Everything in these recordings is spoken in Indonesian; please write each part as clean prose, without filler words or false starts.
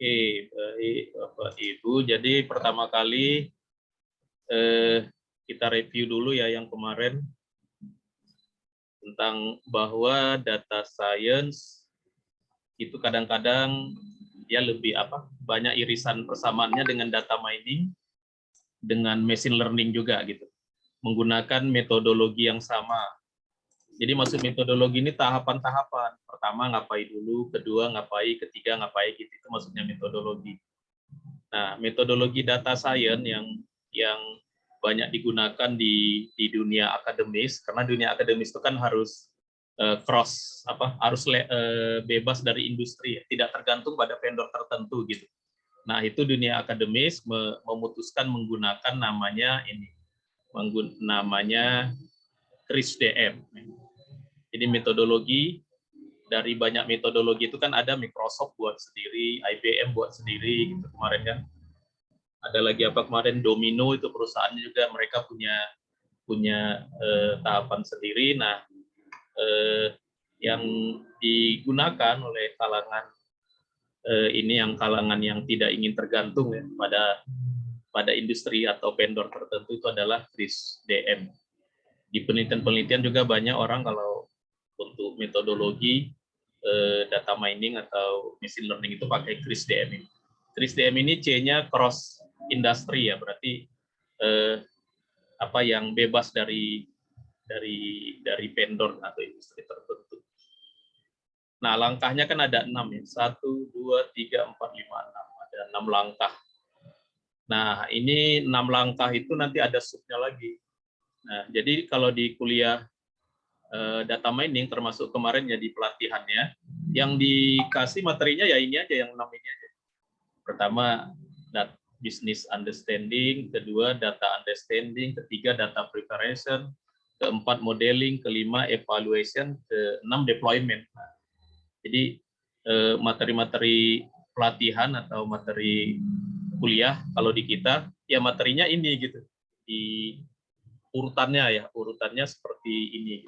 Oke, baik Bapak Ibu. Jadi pertama kali kita review dulu ya yang kemarin tentang bahwa data science itu kadang-kadang ya lebih banyak irisan persamaannya dengan data mining, dengan machine learning juga gitu, menggunakan metodologi yang sama. Jadi maksud metodologi ini tahapan-tahapan. Pertama ngapain dulu, kedua ngapain, ketiga ngapain gitu. Itu maksudnya metodologi. Nah, metodologi data science yang banyak digunakan di dunia akademis, karena dunia akademis itu kan harus bebas dari industri, tidak tergantung pada vendor tertentu gitu. Nah, itu dunia akademis memutuskan menggunakan namanya CRISP-DM. Jadi metodologi, dari banyak metodologi itu kan ada Microsoft buat sendiri, IBM buat sendiri gitu kemarin kan. Ada lagi kemarin Domino, itu perusahaannya juga mereka punya tahapan sendiri. Nah, yang digunakan oleh kalangan kalangan yang tidak ingin tergantung ya pada industri atau vendor tertentu itu adalah CRISP-DM. Di penelitian-penelitian juga banyak orang kalau untuk metodologi data mining atau machine learning itu pakai CRISP-DM ini. CRISP-DM ini C-nya cross industry ya, berarti yang bebas dari vendor atau industri tertentu. Nah, langkahnya kan ada 6 ya. 1, 2, 3, 4, 5, 6. Ada 6 langkah. Nah, ini 6 langkah itu nanti ada subnya lagi. Nah, jadi kalau di kuliah data mining, termasuk kemarin ya di pelatihannya, yang dikasih materinya ya ini aja, yang 6 ini aja. Pertama, business understanding, kedua data understanding, ketiga data preparation, keempat modeling, kelima evaluation, keenam deployment. Nah, jadi materi-materi pelatihan atau materi kuliah kalau di kita ya materinya ini gitu, di urutannya seperti ini.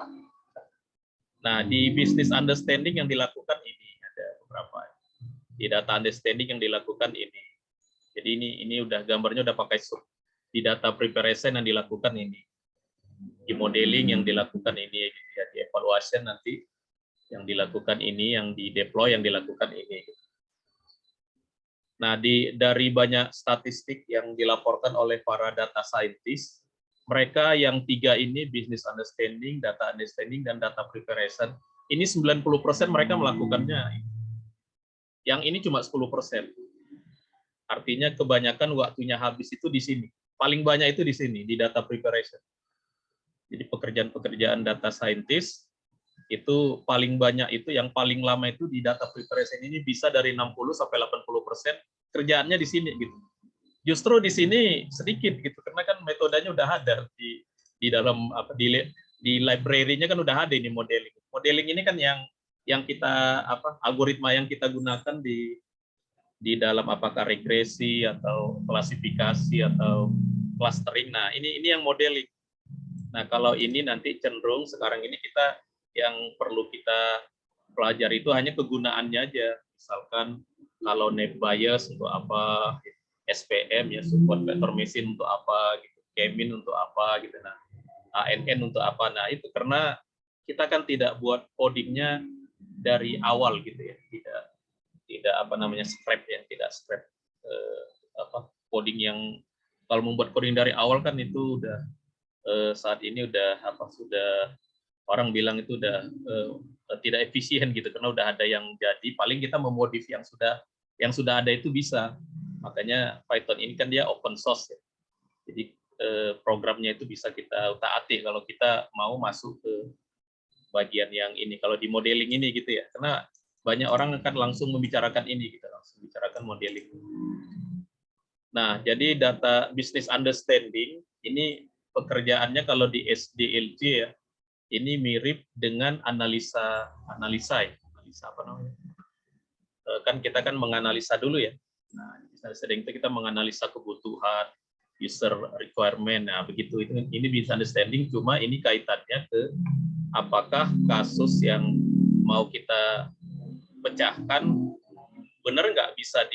Nah, di business understanding yang dilakukan ini ada beberapa. Di data understanding yang dilakukan ini. Jadi ini udah gambarnya udah pakai sub. Di data preparation yang dilakukan ini. Di modeling yang dilakukan ini, ya, di evaluation nanti yang dilakukan ini, yang di deploy yang dilakukan ini. Nah, dari banyak statistik yang dilaporkan oleh para data scientist, mereka yang 3 ini, business understanding, data understanding, dan data preparation, ini 90% mereka melakukannya. Yang ini cuma 10%. Artinya kebanyakan waktunya habis itu di sini. Paling banyak itu di sini, di data preparation. Jadi pekerjaan-pekerjaan data scientist itu paling banyak, itu yang paling lama itu di data preparation ini, bisa dari 60 sampai 80% kerjaannya di sini gitu. Justru di sini sedikit gitu, karena kan metodenya udah ada di dalam di library-nya kan udah ada ini modeling. Modeling ini kan yang kita algoritma yang kita gunakan di dalam apakah regresi atau klasifikasi atau clustering. Nah, ini yang modeling. Nah, kalau ini nanti cenderung sekarang ini yang perlu kita pelajari itu hanya kegunaannya aja. Misalkan kalau net bias untuk apa, SPM ya, support vector machine untuk apa gitu, K-mean untuk apa gitu. Nah, ANN untuk apa. Nah, itu karena kita kan tidak buat codingnya dari awal gitu ya, tidak scrap ya, tidak scrap coding yang, kalau membuat coding dari awal kan itu udah saat ini udah sudah orang bilang itu udah tidak efisien gitu, karena udah ada yang jadi, paling kita memodif yang sudah ada itu bisa. Makanya Python ini kan dia open source ya. Jadi programnya itu bisa kita taati kalau kita mau masuk ke bagian yang ini, kalau di modeling ini gitu ya, karena banyak orang akan langsung membicarakan ini gitu, langsung bicarakan modeling. Nah, jadi data business understanding ini pekerjaannya kalau di SDLC ya, ini mirip dengan analisa apa namanya? Kan kita kan menganalisa dulu ya. Nah, sering itu kita menganalisa kebutuhan, user requirement. Nah, begitu ini business understanding, cuma ini kaitannya ke apakah kasus yang mau kita pecahkan benar nggak bisa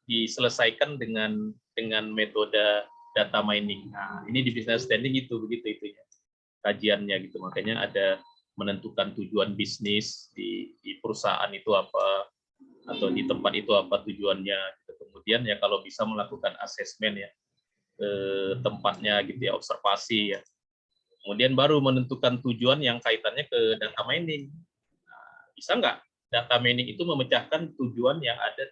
diselesaikan dengan metode data mining. Nah, ini di business understanding itu begitu itunya kajiannya gitu. Makanya ada menentukan tujuan bisnis di perusahaan itu apa, atau di tempat itu apa tujuannya. Gitu. Kemudian ya kalau bisa melakukan asesmen ya ke tempatnya gitu ya, observasi ya. Kemudian baru menentukan tujuan yang kaitannya ke data mining. Nah, bisa nggak data mining itu memecahkan tujuan yang ada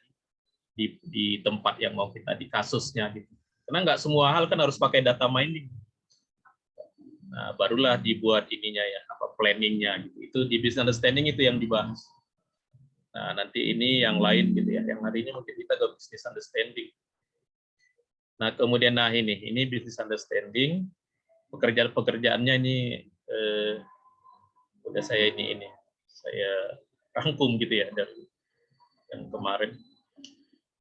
di tempat yang mau kita, di kasusnya gitu. Karena nggak semua hal kan harus pakai data mining. Nah, barulah dibuat ininya ya, apa planningnya gitu. Itu di business understanding itu yang dibahas. Nah, nanti ini yang lain gitu ya. Yang hari ini mungkin kita ke business understanding. Nah, kemudian ini business understanding. Pekerjaannya ini udah saya saya rangkum gitu ya dari yang kemarin.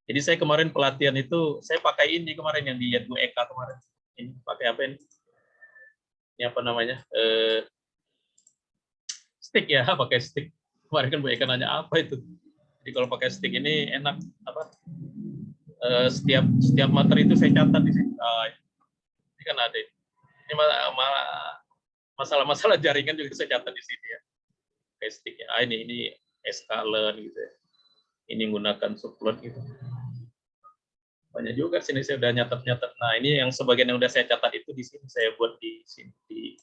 Jadi saya kemarin pelatihan itu saya pakai ini kemarin yang di Bu Eka kemarin. Ini pakai apa ini? Ini apa namanya? Stick ya, pakai stick. Kemarin kan Bu Eka nanya apa itu. Jadi kalau pakai stick ini enak apa? Setiap materi itu saya catat di sini. Ini kan ada. Ini masalah-masalah jaringan juga saya catat di sini ya. Pakai stick ya. Ini SKLearn gitu ya. Ini menggunakan subplot gitu. Banyak juga sini saya udah nyatet. Nah, ini yang sebagian yang udah saya catat itu di sini saya buat di sini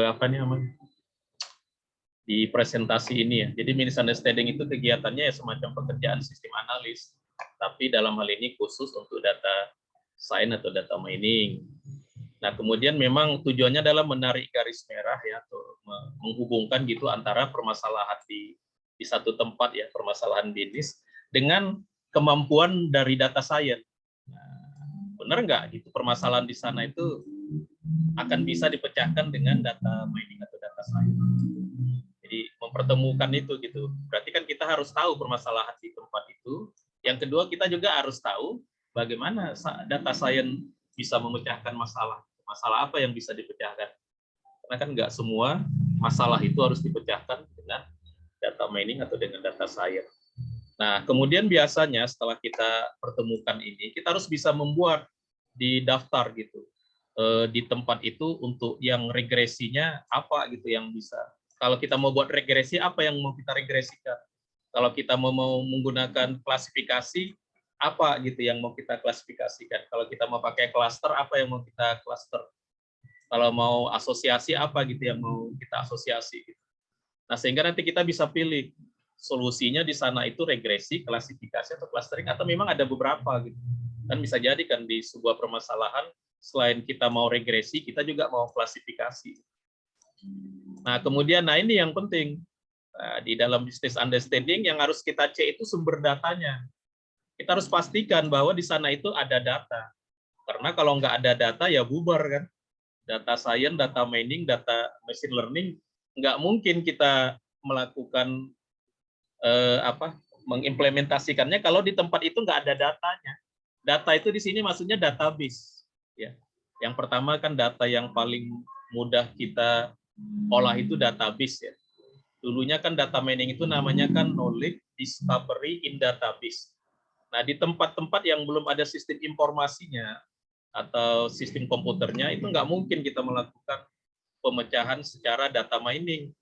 apa namanya? Di presentasi ini ya. Jadi business understanding itu kegiatannya ya semacam pekerjaan sistem analis, tapi dalam hal ini khusus untuk data science atau data mining. Nah, kemudian memang tujuannya adalah menarik garis merah ya, atau menghubungkan gitu antara permasalahan di satu tempat ya, permasalahan bisnis dengan kemampuan dari data science. Nah, benar nggak gitu permasalahan di sana itu akan bisa dipecahkan dengan data mining atau data science. Jadi mempertemukan itu gitu. Berarti kan kita harus tahu permasalahan di tempat itu. Yang kedua kita juga harus tahu bagaimana data science bisa memecahkan masalah. Masalah apa yang bisa dipecahkan? Karena kan nggak semua masalah itu harus dipecahkan dengan data mining atau dengan data science. Nah, kemudian biasanya setelah kita pertemukan ini, kita harus bisa membuat di daftar gitu di tempat itu untuk yang regresinya apa gitu yang bisa. Kalau kita mau buat regresi, apa yang mau kita regresikan? Kalau kita mau menggunakan klasifikasi, apa gitu yang mau kita klasifikasikan? Kalau kita mau pakai cluster, apa yang mau kita cluster? Kalau mau asosiasi, apa gitu yang mau kita asosiasi? Nah, sehingga nanti kita bisa pilih solusinya di sana itu regresi, klasifikasi, atau clustering, atau memang ada beberapa gitu. Kan bisa jadi kan di sebuah permasalahan, selain kita mau regresi, kita juga mau klasifikasi. Nah, kemudian, ini yang penting. Nah, di dalam business understanding yang harus kita cek itu sumber datanya. Kita harus pastikan bahwa di sana itu ada data. Karena kalau nggak ada data, ya bubar kan. Data science, data mining, data machine learning, nggak mungkin kita melakukan mengimplementasikannya kalau di tempat itu nggak ada datanya. Data itu di sini maksudnya database. Ya. Yang pertama kan data yang paling mudah kita olah itu database ya. Dulunya kan data mining itu namanya kan knowledge discovery in database. Nah, di tempat-tempat yang belum ada sistem informasinya atau sistem komputernya itu nggak mungkin kita melakukan pemecahan secara data mining.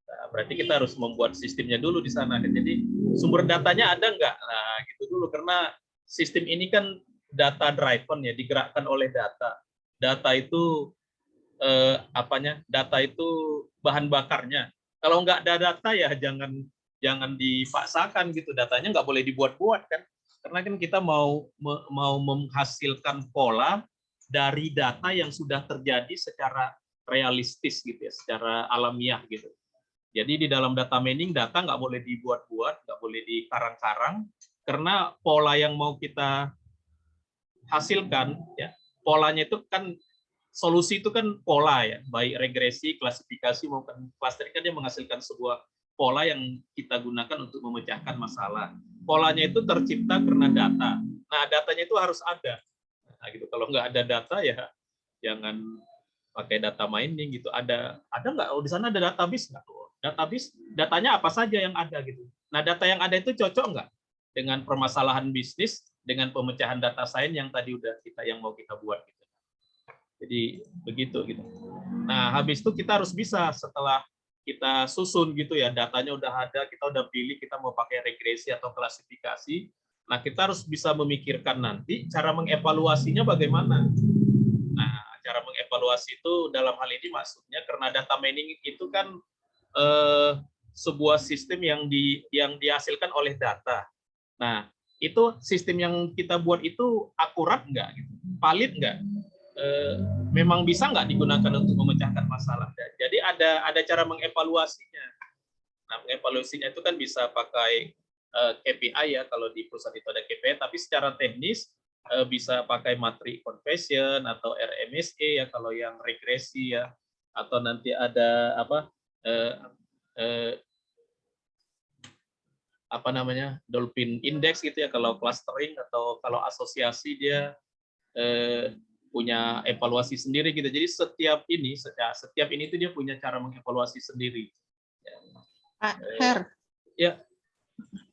Nah, berarti kita harus membuat sistemnya dulu di sana. Jadi sumber datanya ada nggak? Nah, gitu dulu karena sistem ini kan data driven ya, digerakkan oleh data. Data itu Data itu bahan bakarnya. Kalau nggak ada data ya jangan dipaksakan gitu. Datanya nggak boleh dibuat-buat kan. Karena kan kita mau menghasilkan pola dari data yang sudah terjadi secara realistis gitu ya, secara alamiah gitu. Jadi di dalam data mining data nggak boleh dibuat-buat, nggak boleh dikarang-karang, karena pola yang mau kita hasilkan, ya polanya itu kan solusi itu kan pola ya, baik regresi, klasifikasi maupun clustering kan dia menghasilkan sebuah pola yang kita gunakan untuk memecahkan masalah. Polanya itu tercipta karena data. Nah, datanya itu harus ada. Nah, gitu. Kalau nggak ada data ya jangan pakai data mining gitu. Ada nggak? Oh, di sana ada database nggak? database datanya apa saja yang ada gitu. Nah, data yang ada itu cocok nggak dengan permasalahan bisnis, dengan pemecahan data science yang tadi udah yang mau kita buat gitu. Jadi begitu gitu. Nah, habis itu kita harus bisa setelah kita susun gitu ya, datanya udah ada, kita udah pilih kita mau pakai regresi atau klasifikasi. Nah, kita harus bisa memikirkan nanti cara mengevaluasinya bagaimana. Nah, cara mengevaluasi itu dalam hal ini maksudnya karena data mining itu kan sebuah sistem yang dihasilkan oleh data. Nah, itu sistem yang kita buat itu akurat nggak, gitu, valid nggak, memang bisa nggak digunakan untuk memecahkan masalah. Jadi ada cara mengevaluasinya. Nah, mengevaluasinya itu kan bisa pakai KPI ya, kalau di perusahaan itu ada KPI, tapi secara teknis bisa pakai matrix confession atau RMSE ya kalau yang regresi ya, atau nanti ada apa namanya Dolphin Index gitu ya kalau clustering, atau kalau asosiasi dia punya evaluasi sendiri gitu. Jadi setiap ini tuh dia punya cara mengevaluasi sendiri. Pak Her, ya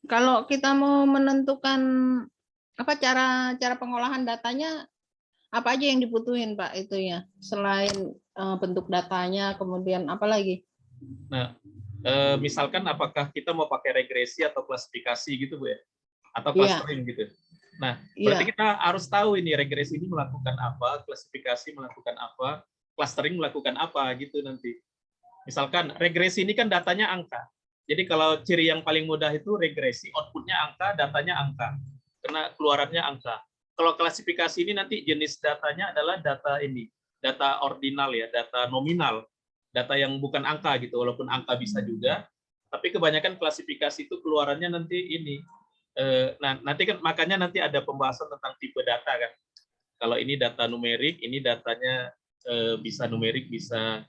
kalau kita mau menentukan apa cara pengolahan datanya, apa aja yang dibutuhin Pak itu ya, selain bentuk datanya, kemudian apa lagi? Nah, misalkan apakah kita mau pakai regresi atau klasifikasi gitu Bu ya, atau clustering gitu. Nah, berarti kita harus tahu ini regresi ini melakukan apa, klasifikasi melakukan apa, clustering melakukan apa gitu nanti. Misalkan regresi ini kan datanya angka. Jadi kalau ciri yang paling mudah itu regresi, outputnya angka, datanya angka. Karena keluarannya angka. Kalau klasifikasi ini nanti jenis datanya adalah data ini, data ordinal ya, data nominal. Data yang bukan angka gitu, walaupun angka bisa juga. Tapi kebanyakan klasifikasi itu keluarannya nanti ini. Nah, nanti kan makanya nanti ada pembahasan tentang tipe data kan. Kalau ini data numerik, ini datanya bisa numerik, bisa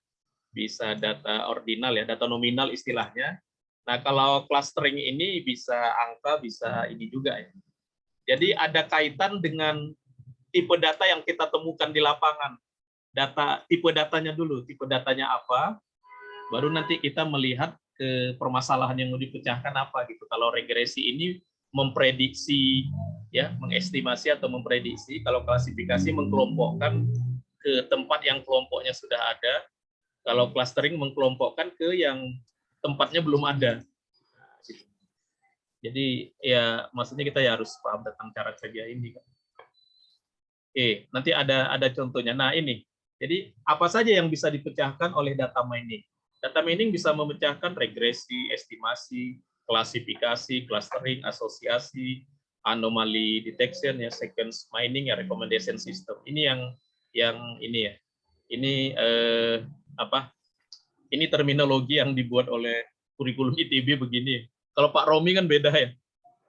data ordinal ya, data nominal istilahnya. Nah, kalau clustering ini bisa angka, bisa ini juga ya. Jadi ada kaitan dengan tipe data yang kita temukan di lapangan. Tipe datanya dulu, tipe datanya apa, baru nanti kita melihat ke permasalahan yang mau dipecahkan apa gitu. Kalau regresi ini memprediksi ya, mengestimasi atau memprediksi, kalau klasifikasi mengkelompokkan ke tempat yang kelompoknya sudah ada, kalau clustering mengkelompokkan ke yang tempatnya belum ada. Jadi ya maksudnya kita ya harus paham tentang cara kerja ini kan. Oke, nanti ada contohnya. Nah, ini. Jadi apa saja yang bisa dipecahkan oleh data mining? Data mining bisa memecahkan regresi, estimasi, klasifikasi, clustering, asosiasi, anomaly detection ya, sequence mining ya, recommendation system. Ini yang ini ya. Ini ini terminologi yang dibuat oleh kurikulum ITB begini. Kalau Pak Romi kan beda ya.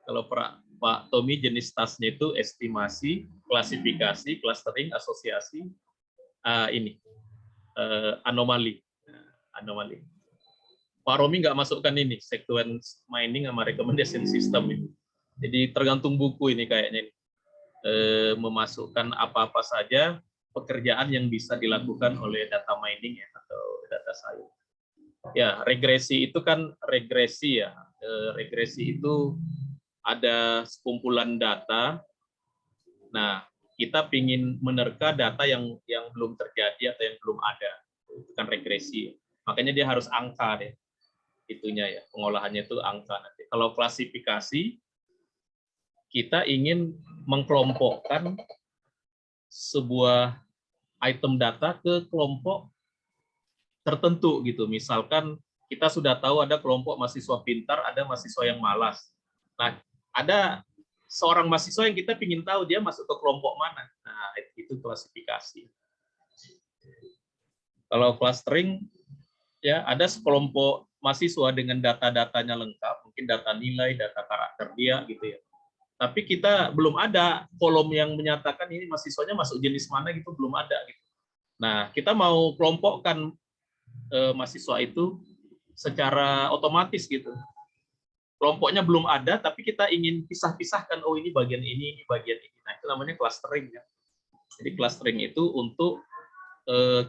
Kalau Pak Tommy jenis tasnya itu estimasi, klasifikasi, clustering, asosiasi, anomali. Anomali. Pak Romi nggak masukkan ini, sequence mining sama recommendation system ini. Jadi tergantung buku ini kayaknya ini. Memasukkan apa-apa saja pekerjaan yang bisa dilakukan oleh data mining ya, atau data science. Ya, regresi itu kan regresi ya. Regresi itu ada sekumpulan data. Nah, kita ingin menerka data yang belum terjadi atau yang belum ada. Itu kan regresi. Makanya dia harus angka deh. Itunya ya, pengolahannya itu angka nanti. Kalau klasifikasi, kita ingin mengkelompokkan sebuah item data ke kelompok tertentu gitu. Misalkan kita sudah tahu ada kelompok mahasiswa pintar, ada mahasiswa yang malas. Nah, ada seorang mahasiswa yang kita ingin tahu dia masuk ke kelompok mana. Nah, itu klasifikasi. Kalau clustering, ya ada sekelompok mahasiswa dengan data-datanya lengkap, mungkin data nilai, data karakter dia gitu ya. Tapi kita belum ada kolom yang menyatakan ini mahasiswanya masuk jenis mana gitu, belum ada gitu. Nah, kita mau kelompokkan mahasiswa itu secara otomatis gitu. Kelompoknya belum ada, tapi kita ingin pisah-pisahkan, oh ini bagian ini bagian ini. Nah, itu namanya clustering ya. Jadi clustering itu untuk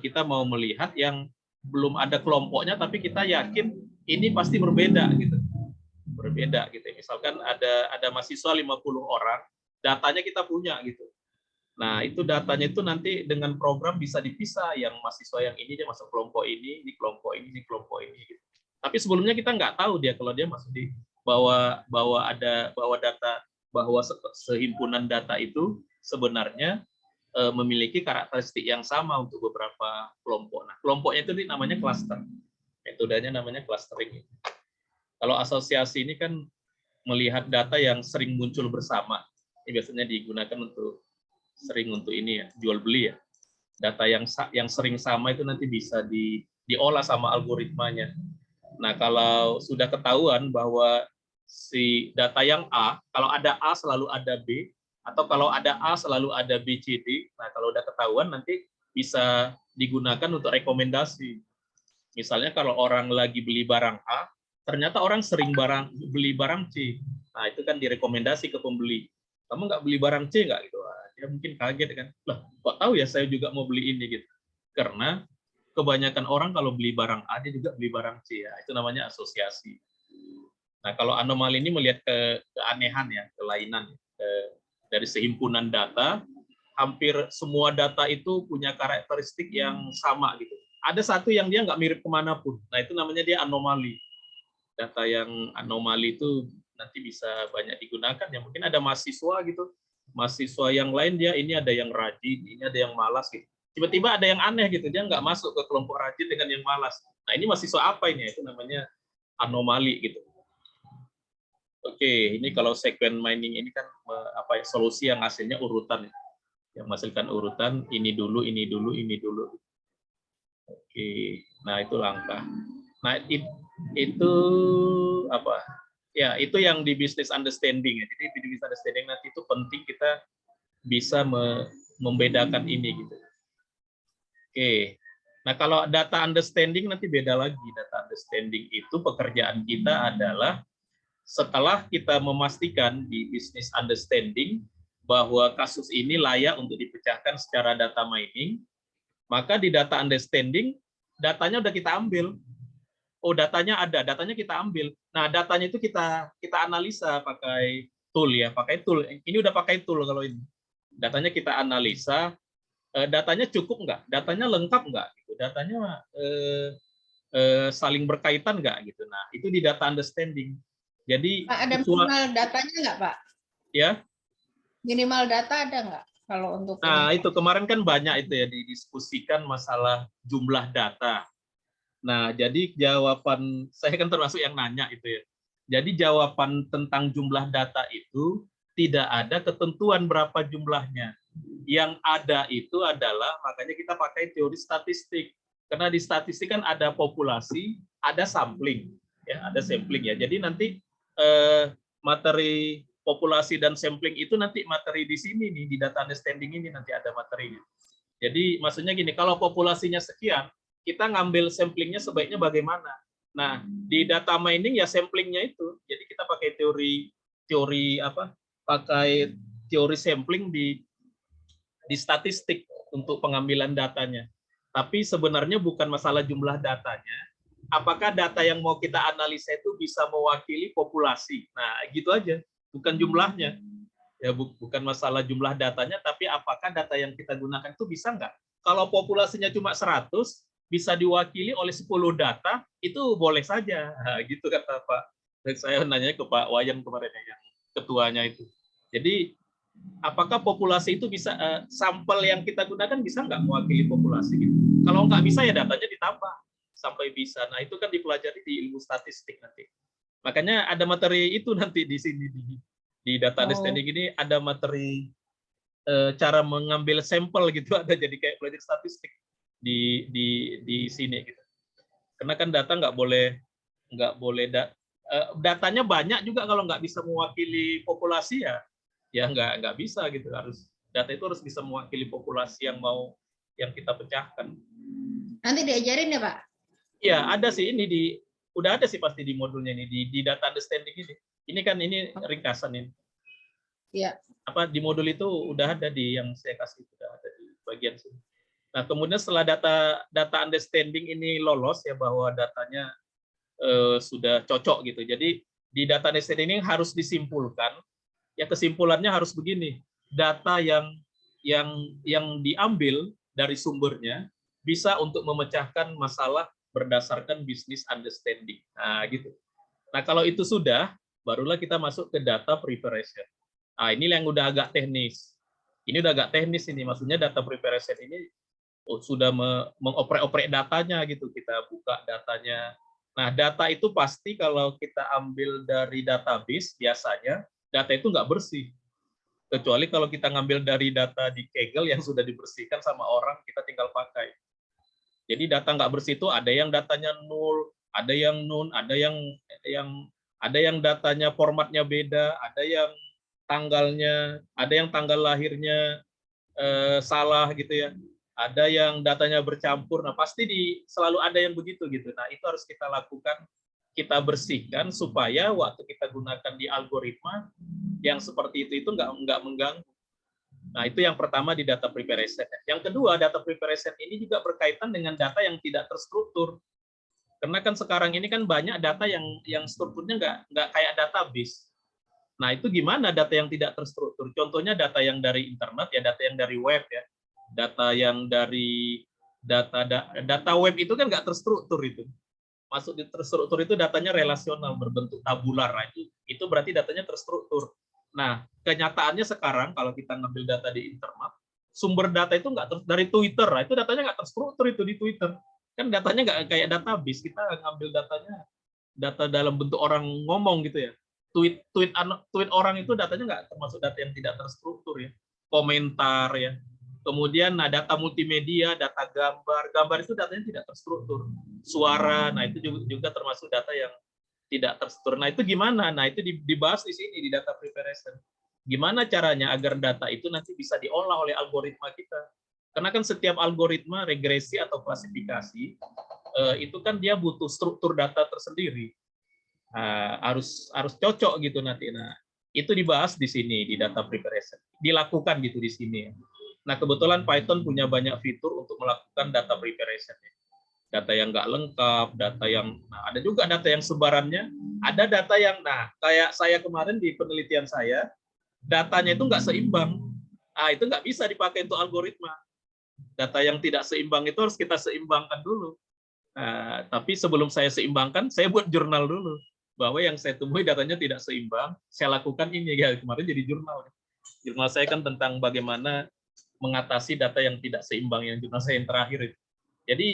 kita mau melihat yang belum ada kelompoknya, tapi kita yakin ini pasti berbeda gitu. Berbeda gitu. Misalkan ada mahasiswa 50 orang, datanya kita punya gitu. Nah, itu datanya itu nanti dengan program bisa dipisah, yang mahasiswa yang ini dia masuk kelompok ini kelompok ini kelompok ini gitu. Tapi sebelumnya kita nggak tahu dia kalau dia masuk di bahwa data, bahwa sehimpunan data itu sebenarnya memiliki karakteristik yang sama untuk beberapa kelompok. Nah, kelompoknya itu namanya cluster. Metodenya namanya clustering. Kalau asosiasi ini kan melihat data yang sering muncul bersama. Ini biasanya digunakan sering untuk ini ya, jual beli ya. Data yang sering sama itu nanti bisa diolah sama algoritmanya. Nah, kalau sudah ketahuan bahwa si data yang A, kalau ada A selalu ada B, atau kalau ada A selalu ada B, C, D. Nah, kalau udah ketahuan nanti bisa digunakan untuk rekomendasi. Misalnya kalau orang lagi beli barang A, ternyata orang sering beli barang C. Nah, itu kan direkomendasi ke pembeli. Kamu nggak beli barang C nggak gitu? Dia mungkin kaget kan, lah kok tahu ya saya juga mau beli ini gitu. Karena kebanyakan orang kalau beli barang A dia juga beli barang C ya. Itu namanya asosiasi. Nah, kalau anomali ini melihat keanehan ya, kelainan dari sehimpunan data, hampir semua data itu punya karakteristik yang sama gitu. Ada satu yang dia nggak mirip kemanapun. Nah, itu namanya dia anomali. Data yang anomali itu nanti bisa banyak digunakan ya. Mungkin ada mahasiswa gitu, mahasiswa yang lain dia ini ada yang rajin, ini ada yang malas gitu. Tiba-tiba ada yang aneh gitu, dia nggak masuk ke kelompok rajin dengan yang malas. Nah, ini mahasiswa apa ini? Itu namanya anomali gitu. Oke, ini kalau segment mining ini kan solusi yang hasilnya urutan, yang menghasilkan urutan ini dulu, ini dulu, ini dulu. Oke, nah itu langkah. Nah itu apa? Ya itu yang di business understanding. Jadi di business understanding nanti itu penting kita bisa membedakan ini gitu. Oke. Nah kalau data understanding nanti beda lagi. Data understanding itu pekerjaan kita adalah setelah kita memastikan di business understanding bahwa kasus ini layak untuk dipecahkan secara data mining, maka di data understanding datanya udah kita ambil. Oh, datanya ada, datanya kita ambil. Nah, datanya itu kita analisa pakai tool ya, pakai tool. Ini udah pakai tool kalau ini. Datanya kita analisa, datanya cukup nggak? Datanya lengkap nggak? Datanya saling berkaitan nggak gitu. Nah, itu di data understanding. Jadi Pak, ada minimal datanya nggak, Pak? Ya. Minimal data ada nggak kalau untuk Nah, ini? itu kemarin kan banyak itu ya didiskusikan masalah jumlah data. Nah, jadi jawaban saya kan termasuk yang nanya itu ya. Jadi jawaban tentang jumlah data itu tidak ada ketentuan berapa jumlahnya. Yang ada itu adalah makanya kita pakai teori statistik. Karena di statistik kan ada populasi, ada sampling, ya, ada sampling ya. Jadi nanti materi populasi dan sampling itu nanti materi di sini nih di data understanding ini nanti ada materinya. Jadi maksudnya gini, kalau populasinya sekian, kita ngambil samplingnya sebaiknya bagaimana? Nah, di data mining ya samplingnya itu. Jadi kita pakai teori apa? Pakai teori sampling di statistik untuk pengambilan datanya. Tapi sebenarnya bukan masalah jumlah datanya. Apakah data yang mau kita analisa itu bisa mewakili populasi? Nah, gitu aja. Bukan jumlahnya. Ya, bukan masalah jumlah datanya, tapi apakah data yang kita gunakan itu bisa nggak? Kalau populasinya cuma 100, bisa diwakili oleh 10 data, itu boleh saja. Nah, gitu kata Pak. Dan saya nanya ke Pak Wayan kemarin yang ketuanya itu. Jadi apakah populasi itu bisa sampel yang kita gunakan bisa nggak mewakili populasi gitu? Kalau nggak bisa ya datanya ditambah sampai bisa. Nah itu kan dipelajari di ilmu statistik nanti. Makanya ada materi itu nanti di sini di data understanding ini ada materi cara mengambil sampel gitu, ada jadi kayak belajar statistik di sini gitu. Karena kan data nggak boleh datanya banyak juga kalau nggak bisa mewakili populasi ya nggak bisa gitu. Harus data itu harus bisa mewakili populasi yang kita pecahkan. Nanti diajarin ya Pak? Iya ada sih ini udah ada sih pasti di modulnya ini di data understanding ini. Ini kan ini ringkasan ini. Iya. Apa di modul itu udah ada di yang saya kasih, udah ada di bagian sini. Nah kemudian setelah data understanding ini lolos ya bahwa datanya sudah cocok gitu. Jadi di data understanding ini harus disimpulkan. Ya kesimpulannya harus begini. Data yang diambil dari sumbernya bisa untuk memecahkan masalah berdasarkan business understanding. Nah, gitu. Nah, kalau itu sudah, barulah kita masuk ke data preparation. Nah, ini yang udah agak teknis. Ini udah agak teknis ini, maksudnya data preparation ini sudah mengoprek-oprek datanya gitu, kita buka datanya. Nah, data itu pasti kalau kita ambil dari database, biasanya data itu nggak bersih. Kecuali kalau kita ngambil dari data di Kaggle yang sudah dibersihkan sama orang, kita tinggal pakai. Jadi data nggak bersih itu ada yang datanya nol, ada yang nun, ada yang datanya formatnya beda, ada yang tanggal lahirnya salah gitu ya. Ada yang datanya bercampur. Nah, pasti selalu ada yang begitu gitu. Nah, itu harus kita lakukan, kita bersihkan supaya waktu kita gunakan di algoritma yang seperti itu nggak mengganggu. Nah, itu yang pertama di data preparation. Yang kedua, data preparation ini juga berkaitan dengan data yang tidak terstruktur. Karena kan sekarang ini kan banyak data yang strukturnya nggak kayak database. Nah, itu gimana data yang tidak terstruktur? Contohnya data yang dari internet, ya data yang dari web, ya. Data yang dari data web itu kan nggak terstruktur itu. Masuk di terstruktur itu datanya relasional, berbentuk tabular. Nah, itu berarti datanya terstruktur. Nah, kenyataannya sekarang kalau kita ngambil data di internet, sumber data itu nggak dari Twitter, nah, itu datanya nggak terstruktur itu di Twitter. Kan datanya nggak kayak database, kita ngambil data dalam bentuk orang ngomong gitu ya. Tweet orang itu datanya nggak termasuk data yang tidak terstruktur ya. Komentar ya. Kemudian nah, data multimedia, data gambar itu datanya tidak terstruktur. Suara, nah itu juga termasuk data yang tidak terstruktur. Nah, itu gimana? Nah, itu dibahas di sini di data preparation. Gimana caranya agar data itu nanti bisa diolah oleh algoritma kita? Karena kan setiap algoritma regresi atau klasifikasi itu kan dia butuh struktur data tersendiri. Harus cocok gitu nanti. Nah, itu dibahas di sini di data preparation. Dilakukan gitu di sini. Nah, kebetulan Python punya banyak fitur untuk melakukan data preparation. Data yang nggak lengkap, data yang, nah ada juga data yang sebarannya, ada data yang, nah kayak saya kemarin di penelitian saya, datanya itu nggak seimbang, nah itu nggak bisa dipakai untuk algoritma. Data yang tidak seimbang itu harus kita seimbangkan dulu. Nah, tapi sebelum saya seimbangkan, saya buat jurnal dulu bahwa yang saya temui datanya tidak seimbang, saya lakukan ini ya kemarin jadi jurnal. Jurnal saya kan tentang bagaimana mengatasi data yang tidak seimbang, yang jurnal saya yang terakhir itu. Jadi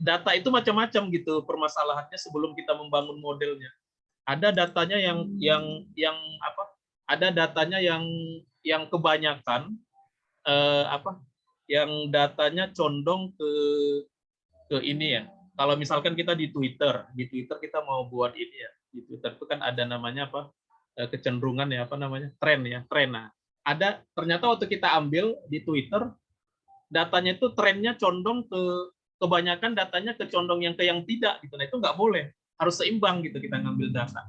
data itu macam-macam gitu permasalahannya sebelum kita membangun modelnya. Ada datanya yang apa? Ada datanya yang kebanyakan yang datanya condong ke ini ya. Kalau misalkan kita di Twitter kita mau buat ini ya. Di Twitter itu kan ada namanya apa? Kecenderungan ya, apa namanya? Tren ya, tren. Nah, ada ternyata waktu kita ambil di Twitter datanya itu trennya condong kebanyakan datanya kecondong yang tidak gitu. Nah, itu nggak boleh, harus seimbang gitu kita ngambil data.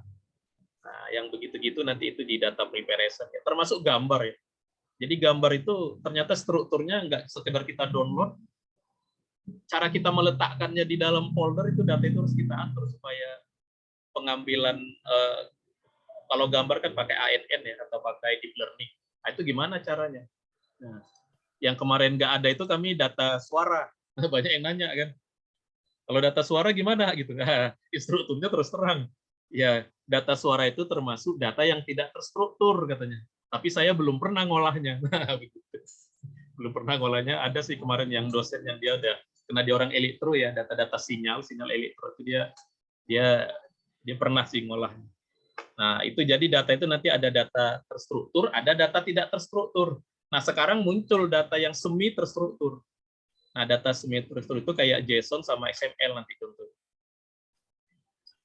Nah, yang begitu-gitu nanti itu di data preparation ya. Termasuk gambar ya. Jadi gambar itu ternyata strukturnya nggak sekedar kita download, cara kita meletakkannya di dalam folder itu data itu harus kita atur supaya pengambilan kalau gambar kan pakai ANN ya atau pakai deep learning. Nah, itu gimana caranya? Nah, yang kemarin nggak ada itu kami data suara. Banyak yang nanya kan. Kalau data suara gimana gitu? Nah, strukturnya terus terang. Ya, data suara itu termasuk data yang tidak terstruktur katanya. Tapi saya belum pernah ngolahnya. Nah, begitu. Belum pernah ngolahnya. Ada sih kemarin yang dosen yang dia ada karena dia orang elektro ya, data-data sinyal elektro itu dia pernah sih ngolah. Nah, itu jadi data itu nanti ada data terstruktur, ada data tidak terstruktur. Nah, sekarang muncul data yang semi terstruktur. Nah, data semi terstruktur itu kayak JSON sama XML nanti contoh.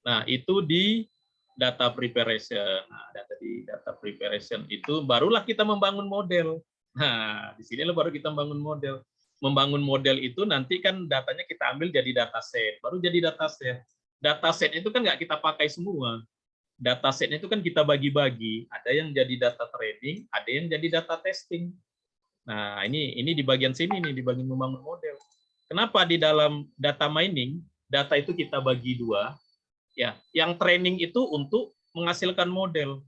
Nah, itu di data preparation. Nah, di data preparation itu barulah kita membangun model. Nah, di sini baru kita membangun model. Membangun model itu nanti kan datanya kita ambil jadi dataset, baru jadi dataset. Dataset itu kan nggak kita pakai semua. Dataset itu kan kita bagi-bagi. Ada yang jadi data training, ada yang jadi data testing. Nah, ini di bagian sini nih, di bagian membangun model. Kenapa di dalam data mining, data itu kita bagi dua, Ya, yang training itu untuk menghasilkan model.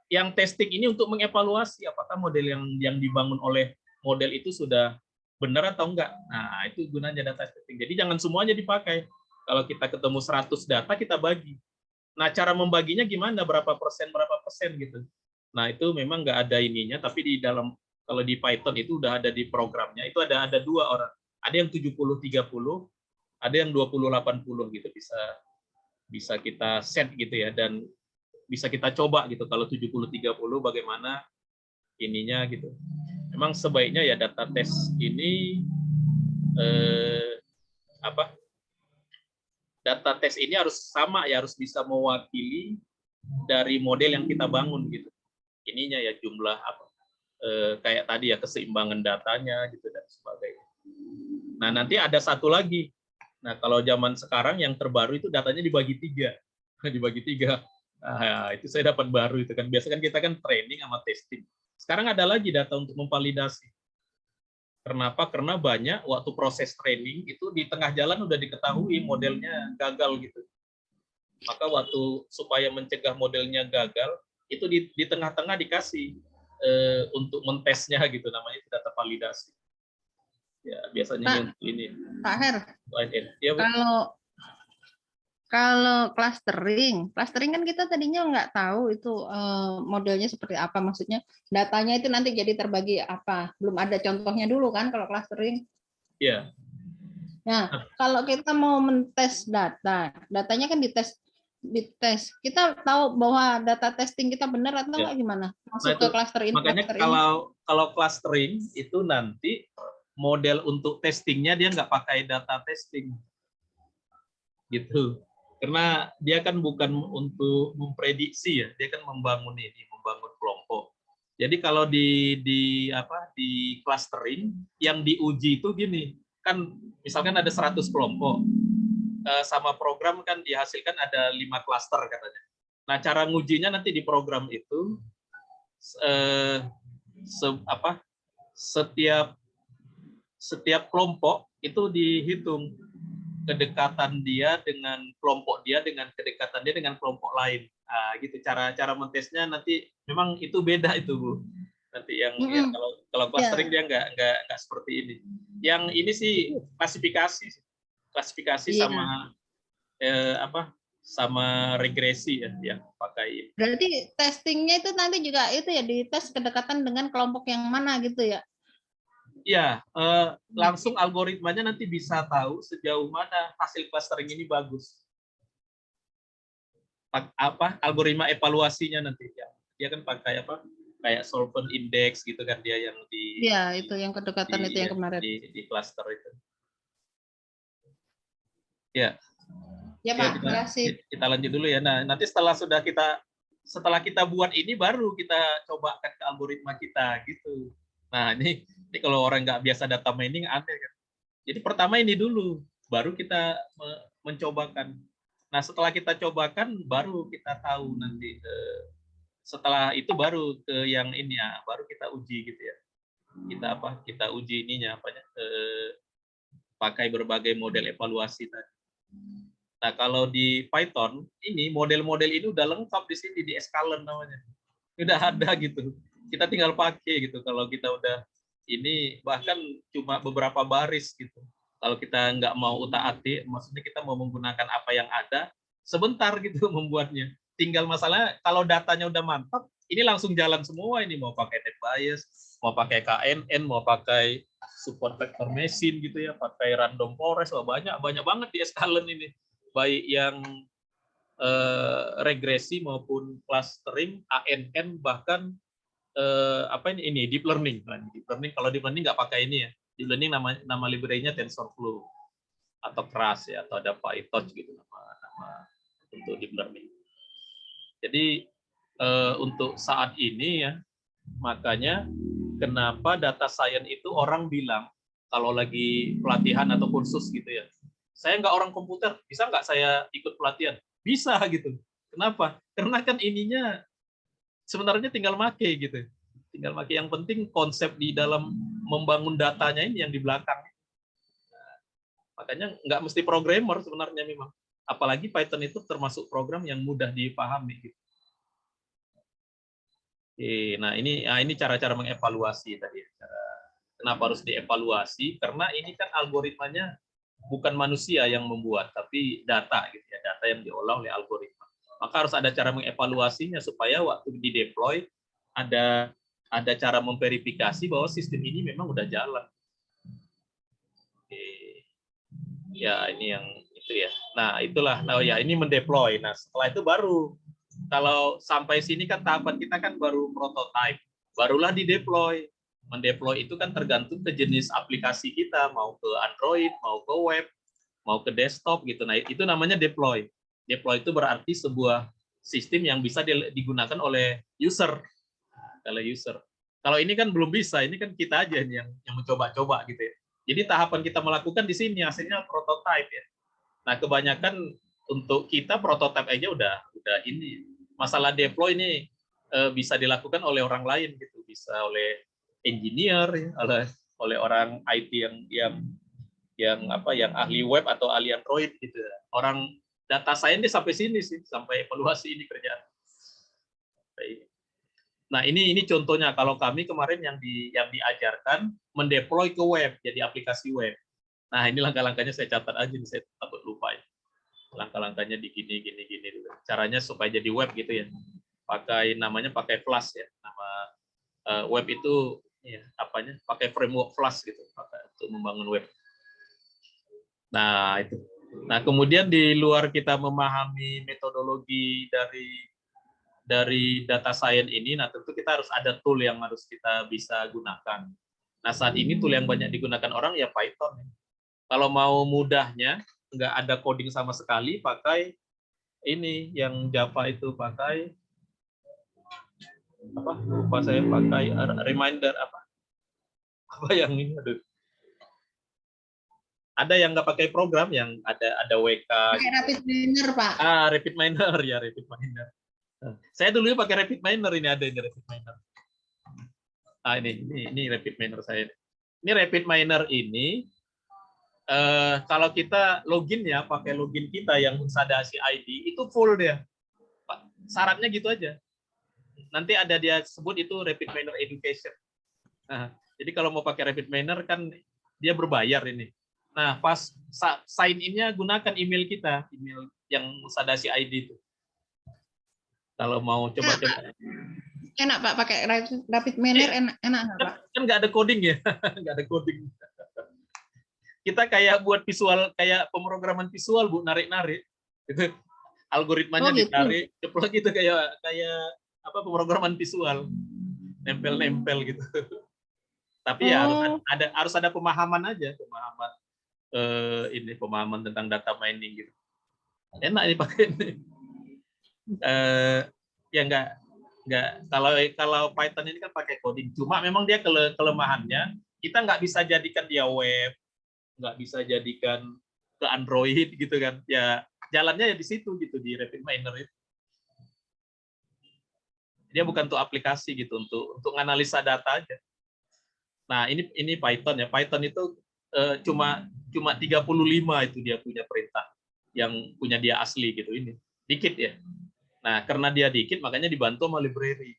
Yang testing ini untuk mengevaluasi apakah model yang dibangun oleh model itu sudah benar atau enggak. Nah, itu gunanya data testing. Jadi jangan semuanya dipakai. Kalau kita ketemu 100 data, kita bagi. Nah, cara membaginya gimana? Berapa persen gitu. Nah, itu memang nggak ada ininya, tapi di dalam, kalau di Python itu udah ada di programnya, itu ada 2 orang. Ada yang 70-30, ada yang 20-80 gitu, bisa kita set gitu ya, dan bisa kita coba gitu. Kalau 70-30 bagaimana ininya gitu. Memang sebaiknya ya data test ini apa? Data test ini harus sama ya, harus bisa mewakili dari model yang kita bangun gitu. Ininya ya jumlah apa? Kayak tadi ya, keseimbangan datanya gitu dan sebagainya. Nah, nanti ada satu lagi. Nah, kalau zaman sekarang yang terbaru itu datanya dibagi 3. Dibagi 3. Nah, itu saya dapat baru itu kan. Biasanya kan kita kan training sama testing. Sekarang ada lagi data untuk memvalidasi. Kenapa? Karena banyak waktu proses training itu di tengah jalan udah diketahui modelnya gagal gitu. Maka waktu supaya mencegah modelnya gagal, itu di tengah-tengah dikasih untuk mentesnya gitu, namanya itu data validasi. Ya, biasanya Pak, ini. Pak Her, Ya, Bu. kalau clustering kan kita tadinya nggak tahu itu modelnya seperti apa, maksudnya datanya itu nanti jadi terbagi apa, belum ada contohnya dulu kan kalau clustering. Ya. Nah, kalau kita mau mentes datanya kan dites, kita tahu bahwa data testing kita benar atau Ya. nggak, gimana Nah, masuk itu, ke cluster ini, makanya cluster ini. kalau clustering itu nanti model untuk testingnya dia nggak pakai data testing gitu, karena dia kan bukan untuk memprediksi ya, dia kan membangun kelompok. Jadi kalau di clustering yang diuji itu gini, kan misalkan ada 100 kelompok, sama program kan dihasilkan ada 5 klaster katanya. Nah, cara ngujinya nanti di program itu setiap kelompok itu dihitung kedekatan dia dengan kelompok dia dengan kedekatan dia dengan kelompok lain. Nah, gitu cara mentesnya nanti memang itu beda itu, Bu. Nanti yang kalau clustering dia nggak seperti ini. Yang ini sih klasifikasi sama sama regresi ya yang pakai. Berarti testingnya itu nanti juga itu ya, dites kedekatan dengan kelompok yang mana gitu ya? Ya, langsung algoritmanya nanti bisa tahu sejauh mana hasil clustering ini bagus. Algoritma evaluasinya nanti ya. Dia kan pakai kayak solvent index gitu kan, dia yang Iya, itu yang kedekatan itu yang kemarin. di cluster itu. Ya. Ya, Pak, terima kasih. Kita lanjut dulu ya. Nah, nanti setelah kita buat ini baru kita cobakan ke algoritma kita gitu. Nah, ini kalau orang nggak biasa data mining aneh kan. Jadi pertama ini dulu, baru kita mencobakan. Nah, setelah kita cobakan, baru kita tahu nanti. Setelah itu baru ke yang ini ya, baru kita uji gitu ya. Kita uji ininya pakai berbagai model evaluasi tadi. Nah, kalau di Python ini model-model ini udah lengkap di sini, di Escalern namanya. Udah ada gitu. Kita tinggal pakai gitu. Kalau kita udah ini bahkan cuma beberapa baris gitu. Kalau kita nggak mau utak-atik, maksudnya kita mau menggunakan apa yang ada, sebentar gitu membuatnya. Tinggal masalah kalau datanya udah mantap, ini langsung jalan semua ini, mau pakai net bias, mau pakai KNN, mau pakai support vector machine gitu ya, pakai random forest, banyak banget di Escalern ini. Baik yang regresi maupun clustering, ANN, bahkan ini deep learning. Deep learning, kalau deep learning nggak pakai ini ya. Deep learning nama library-nya TensorFlow atau Keras ya, atau ada PyTorch gitu nama untuk deep learning. Jadi untuk saat ini ya, makanya kenapa data science itu orang bilang kalau lagi pelatihan atau kursus gitu ya, saya nggak orang komputer, bisa nggak saya ikut pelatihan? Bisa gitu. Kenapa? Karena kan ininya sebenarnya tinggal make gitu. Tinggal make, yang penting konsep di dalam membangun datanya ini yang di belakang. Makanya nggak mesti programmer sebenarnya memang. Apalagi Python itu termasuk program yang mudah dipahami. Gitu. Oke, nah ini cara-cara mengevaluasi tadi. Kenapa harus dievaluasi? Karena ini kan algoritmanya bukan manusia yang membuat, tapi data gitu ya, data yang diolah oleh algoritma. Maka harus ada cara mengevaluasinya supaya waktu di deploy ada cara memverifikasi bahwa sistem ini memang udah jalan. Oke. Ya ini yang itu ya. Nah itulah, nah ya ini mendeploy. Nah setelah itu baru kalau sampai sini kan tahapan kita kan baru prototype, barulah dideploy. Mendeploy itu kan tergantung ke jenis aplikasi kita, mau ke Android, mau ke web, mau ke desktop gitu. Nah itu namanya deploy. Deploy itu berarti sebuah sistem yang bisa digunakan oleh user. Kalau ini kan belum bisa, ini kan kita aja yang mencoba-coba gitu ya. Jadi tahapan kita melakukan di sini hasilnya prototype ya. Nah, kebanyakan untuk kita prototype aja udah ini. Masalah deploy ini bisa dilakukan oleh orang lain gitu, bisa oleh engineer, ya, oleh orang IT yang ahli web atau ahli Android gitu. Orang data scientist sampai sini sih, sampai evaluasi ini kerjaan. Nah, ini contohnya kalau kami kemarin yang diajarkan mendeploy ke web, jadi aplikasi web. Nah, ini langkah-langkahnya saya catat aja, saya takut lupa ya. Langkah-langkahnya di gini. Caranya supaya jadi web gitu ya. Namanya pakai Flash ya. Nama web itu ya, apanya? Pakai framework Flash gitu, untuk membangun web. Nah, itu. Nah, kemudian di luar kita memahami metodologi dari data science ini, nah tentu kita harus ada tool yang harus kita bisa gunakan. Nah saat ini tool yang banyak digunakan orang ya Python. Kalau mau mudahnya, nggak ada coding sama sekali, pakai ini yang Java itu pakai apa? Lupa saya pakai reminder apa yang ini? Aduh. Ada yang nggak pakai program, yang ada WK. Pakai Rapid Miner, Pak. Rapid Miner ya, Rapid Miner. Saya dulu pakai Rapid Miner, ini ada ini Rapid Miner. Ini Rapid Miner saya. Ini Rapid Miner ini kalau kita login ya pakai login kita yang Sadasi ID itu full dia. Syaratnya gitu aja. Nanti ada dia sebut itu Rapid Miner Education. Nah, jadi kalau mau pakai Rapid Miner kan dia berbayar ini. Nah, pas sign in-nya gunakan email kita, email yang Sadasi ID itu. Kalau mau coba-coba. Enak Pak pakai Rapid Miner, enak nggak Pak? Kan nggak ada coding ya, nggak ada coding. Kita kayak buat visual, kayak pemrograman visual Bu, narik-narik. Itu algoritmanya gitu. ditarik, ceplok gitu kayak apa pemrograman visual, nempel-nempel gitu. Tapi ya harus ada pemahaman aja, pemahaman tentang data mining gitu. Enak ini pakai ini. Ya nggak kalau Python ini kan pakai coding, cuma memang dia kelemahannya kita nggak bisa jadikan dia web, nggak bisa jadikan ke Android gitu kan, ya jalannya ya di situ gitu, di Rapid Miner itu dia bukan untuk aplikasi gitu, untuk analisa data aja. Nah ini Python ya, Python itu cuma 35 itu dia punya perintah yang punya dia asli gitu, ini dikit ya. Nah, karena dia dikit, makanya dibantu sama library.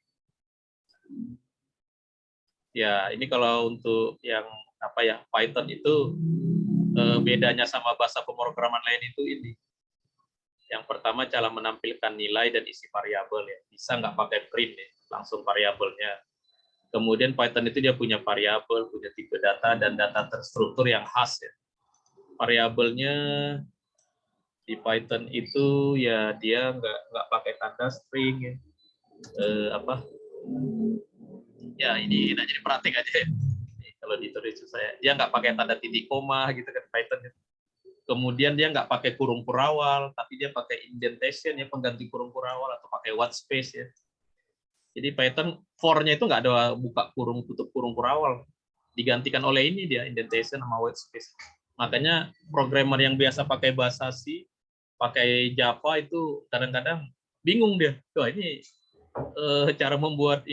Ya, ini kalau untuk yang Python itu bedanya sama bahasa pemrograman lain itu ini. Yang pertama, cara menampilkan nilai dan isi variabel ya. Bisa nggak pakai print ya, langsung variabelnya. Kemudian Python itu dia punya variabel, punya tipe data dan data terstruktur yang khas ya. Variabelnya di Python itu ya dia nggak pakai tanda string ya. Ya ini jadi praktik aja. Kalau di tulis saya, dia nggak pakai tanda titik koma gitu kan Python. Kemudian dia nggak pakai kurung kurawal, tapi dia pakai indentation ya, pengganti kurung kurawal, atau pakai white space ya. Jadi Python for-nya itu nggak ada buka kurung tutup kurung kurawal, digantikan oleh ini dia indentation sama white space. Makanya programmer yang biasa pakai bahasa C, pakai Java itu kadang-kadang bingung dia. Wah ini cara membuat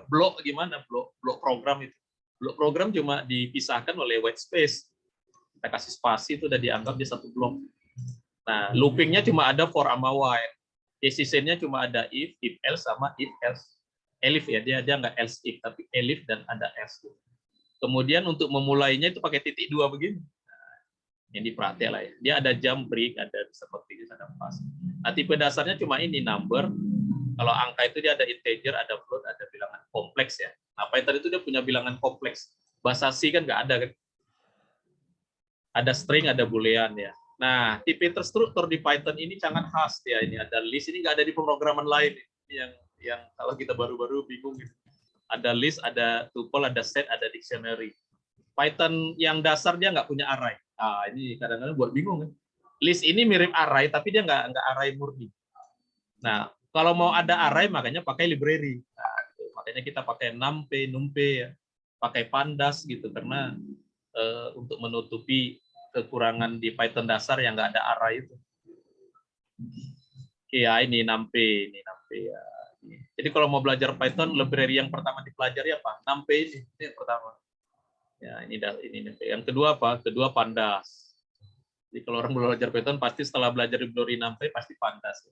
blok gimana, blok program itu. Blok program cuma dipisahkan oleh white space. Kita kasih spasi itu udah dianggap dia satu blok. Nah, loopingnya cuma ada for sama while. Decision-nya cuma ada if else sama if else. Elif ya, dia nggak else if, tapi elif dan ada else. Kemudian untuk memulainya itu pakai titik dua begini. Yang diperhatikan lah ya. Dia ada jump break, ada seperti itu, ada pas. Nah, tipe dasarnya cuma ini number. Kalau angka itu dia ada integer, ada float, ada bilangan kompleks ya. Nah, Python itu dia punya bilangan kompleks. Bahasa C kan nggak ada kan. Ada string, ada boolean ya. Nah, tipe terstruktur di Python ini sangat khas ya. Ini ada list, ini nggak ada di pemrograman lain. Ini yang kalau kita baru-baru bingung gitu. Ada list, ada tuple, ada set, ada dictionary. Python yang dasar dia nggak punya array. Ah, ini kadang-kadang buat bingung kan. List ini mirip array, tapi dia nggak array murni. Nah, kalau mau ada array makanya pakai library. Nah, gitu. Makanya kita pakai numpy ya. Pakai pandas gitu karena untuk menutupi kekurangan di Python dasar yang nggak ada array itu. Ya, ini numpy ya. Jadi kalau mau belajar Python, library yang pertama dipelajari apa? Numpy ini yang pertama. Ya, ini yang kedua apa? Kedua pandas. Jadi kalau orang belajar Python pasti setelah belajar library NumPy pasti pandas.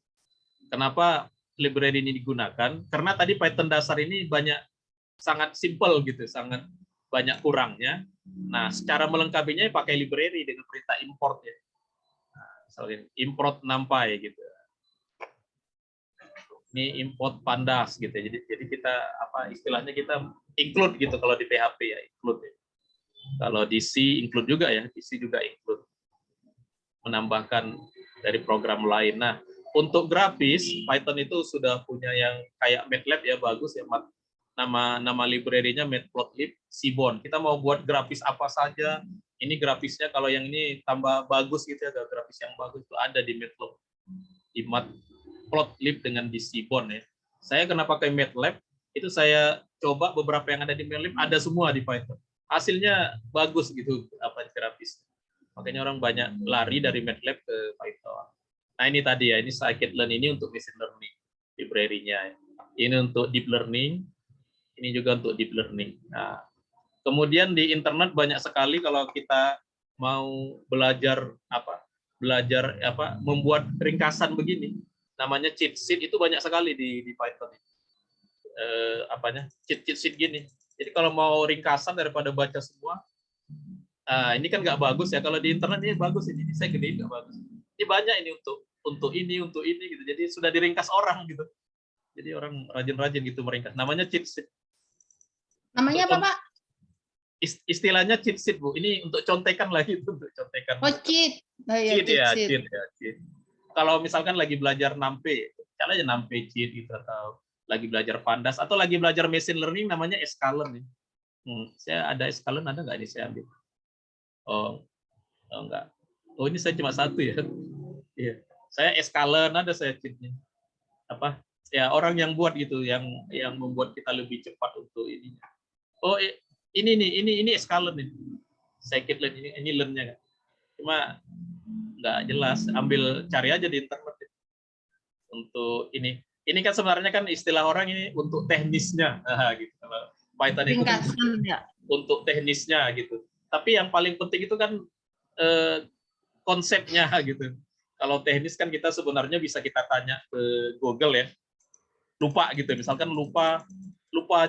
Kenapa library ini digunakan? Karena tadi Python dasar ini sangat simple gitu, sangat banyak kurangnya. Nah, secara melengkapinya pakai library dengan perintah import ya. Nah, misalnya import NumPy gitu. Ini import pandas gitu. Jadi kita istilahnya kita include gitu kalau di PHP ya, include ya. Kalau di C include juga ya, di C juga include. Menambahkan dari program lain. Nah, untuk grafis, Python itu sudah punya yang kayak MATLAB ya, bagus ya. Nama library-nya Matplotlib, Seaborn. Kita mau buat grafis apa saja, ini grafisnya kalau yang ini tambah bagus gitu ya, grafis yang bagus itu ada di Matplotlib dengan di Seaborn ya. Saya kenapa pakai MATLAB? Itu saya coba beberapa yang ada di MATLAB, ada semua di Python. Hasilnya bagus gitu, grafis. Makanya orang banyak lari dari MATLAB ke Python. Nah, ini tadi ya, ini scikit-learn ini untuk machine learning library-nya. Ini untuk deep learning, ini juga untuk deep learning. Nah, kemudian di internet banyak sekali kalau kita mau belajar membuat ringkasan begini. Namanya cheat sheet, itu banyak sekali di Python. Cheat sheet gini. Jadi kalau mau ringkasan daripada baca semua, ini kan nggak bagus ya. Kalau di internet ini bagus, ini saya gedein nggak bagus. Ini banyak ini untuk ini gitu. Jadi sudah diringkas orang gitu. Jadi orang rajin-rajin gitu meringkas. Namanya cheat sheet. Namanya apa, Pak? Istilahnya cheat sheet, Bu. Ini untuk contekan lagi, untuk contekan. Oh, cheat. Oh, ya, cheat. Kalau misalkan lagi belajar NumPy, caranya NumPy cheat gitu, atau lagi belajar pandas, atau lagi belajar machine learning namanya sklearn. Saya ada sklearn, ada nggak ini saya ambil? Oh enggak. Oh, ini saya cuma satu ya. Iya. Saya sklearn ada saya cheatnya. Ya orang yang buat gitu, yang membuat kita lebih cepat untuk ini. Oh, ini sklearn nih. Scikit-learn ini learn-nya kan. Cuma nggak jelas, cari aja di internet. Untuk ini kan sebenarnya kan istilah orang ini untuk teknisnya, gitu. Python itu untuk teknisnya gitu. Tapi yang paling penting itu kan konsepnya gitu. Kalau teknis kan kita sebenarnya bisa kita tanya ke Google ya. Lupa gitu, misalkan lupa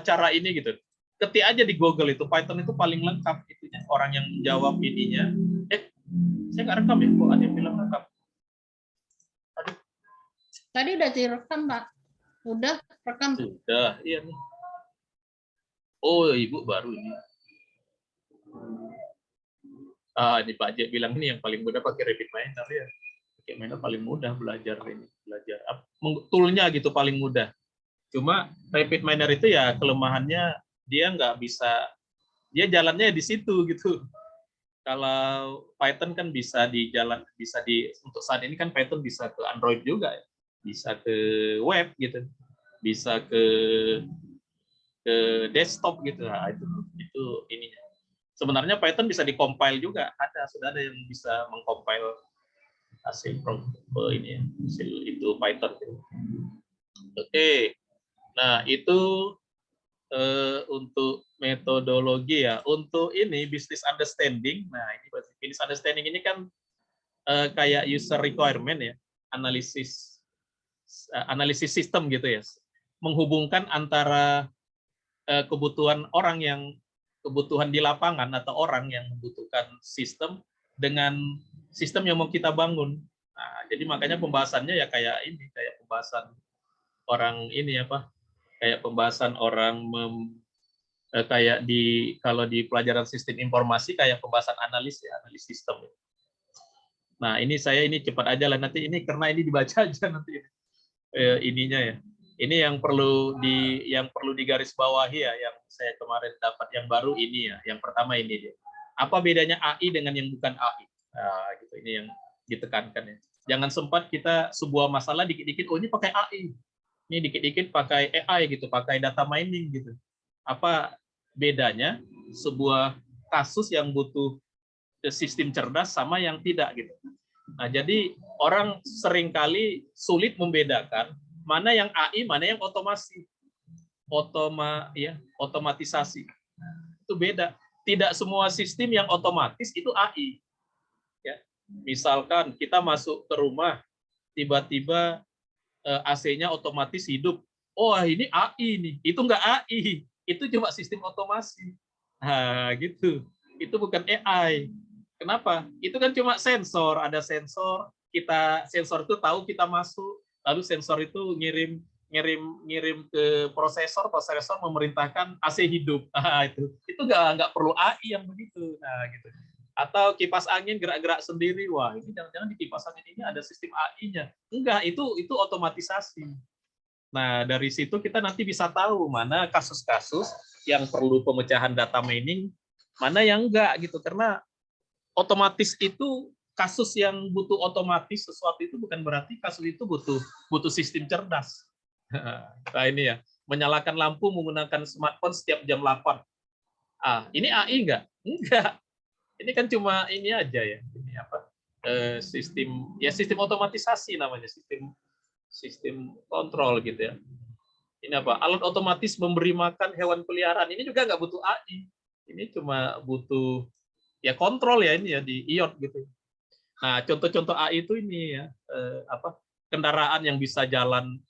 cara ini gitu. Ketik aja di Google itu, Python itu paling lengkap itunya. Orang yang menjawab ininya. Saya nggak rekam ya, kok ada yang bilang rekam. Aduh. Tadi udah direkam, Pak. Udah rekam. Sudah, iya nih. Oh, Ibu baru ini. Ini Pak J bilang ini yang paling mudah pakai RapidMiner ya. Pakai Miner paling mudah belajar toolnya gitu paling mudah. Cuma RapidMiner itu ya kelemahannya dia nggak bisa, dia jalannya di situ gitu. Kalau Python kan untuk saat ini kan Python bisa ke Android juga, bisa ke web gitu, bisa ke desktop gitu. Nah, itu ininya. Sebenarnya Python bisa dikompil juga, sudah ada yang bisa mengcompile hasil ini ya, hasil itu Python. Oke. Nah, itu untuk metodologi ya. Untuk ini business understanding. Nah, ini business understanding ini kan kayak user requirement ya, analisis sistem gitu ya, menghubungkan antara kebutuhan orang yang kebutuhan di lapangan atau orang yang membutuhkan sistem dengan sistem yang mau kita bangun. Nah, jadi makanya pembahasannya ya kayak ini, kayak pembahasan orang ini apa? Kayak pembahasan orang kayak kalau di pelajaran sistem informasi kayak pembahasan analis ya, analis sistem. Nah, ini cepat aja lah nanti ini karena ini dibaca aja nanti ininya ya. Ini yang perlu digarisbawahi ya, yang saya kemarin dapat yang baru ini ya. Yang pertama ini dia. Apa bedanya AI dengan yang bukan AI? Nah, gitu. Ini yang ditekankan ya. Jangan sempat kita sebuah masalah dikit-dikit, oh ini pakai AI. Ini dikit-dikit pakai AI gitu, pakai data mining gitu. Apa bedanya sebuah kasus yang butuh sistem cerdas sama yang tidak gitu. Nah, jadi orang seringkali sulit membedakan mana yang AI, mana yang otomatisasi. Itu beda. Tidak semua sistem yang otomatis itu AI. Ya. Misalkan kita masuk ke rumah, tiba-tiba AC-nya otomatis hidup. Oh, ini AI nih. Itu enggak AI. Itu cuma sistem otomasi. Nah, gitu. Itu bukan AI. Kenapa? Itu kan cuma sensor. Ada sensor. Sensor itu tahu kita masuk. Lalu sensor itu ngirim ke prosesor memerintahkan AC hidup. Nah, itu nggak perlu AI yang begitu. Nah, gitu. Atau kipas angin gerak-gerak sendiri. Wah, ini jangan-jangan di kipas angin ini ada sistem AI-nya. Enggak, itu otomatisasi. Nah, dari situ kita nanti bisa tahu mana kasus-kasus yang perlu pemecahan data mining, mana yang enggak gitu. Karena otomatis itu kasus yang butuh otomatis sesuatu itu bukan berarti kasus itu butuh sistem cerdas. Nah, ini ya, menyalakan lampu menggunakan smartphone setiap jam 8. Ini AI enggak? Enggak. Ini kan cuma ini aja ya. Ini apa? Sistem otomatisasi namanya, sistem kontrol gitu ya. Ini apa? Alat otomatis memberi makan hewan peliharaan. Ini juga nggak butuh AI. Ini cuma butuh ya kontrol ya ini ya di IoT gitu. Nah, contoh-contoh AI itu ini ya kendaraan yang bisa jalan,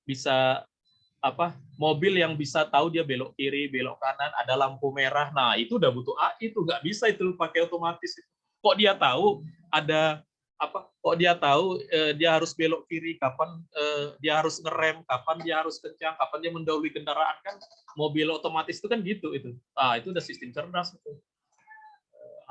bisa mobil yang bisa tahu dia belok kiri, belok kanan, ada lampu merah. Nah, itu udah butuh AI, itu nggak bisa itu pakai otomatis. Kok dia tahu ada Kok dia tahu dia harus belok kiri, kapan dia harus ngerem, kapan dia harus kencang, kapan dia mendahului kendaraan, kan mobil otomatis itu kan gitu itu. Itu udah sistem cerdas itu.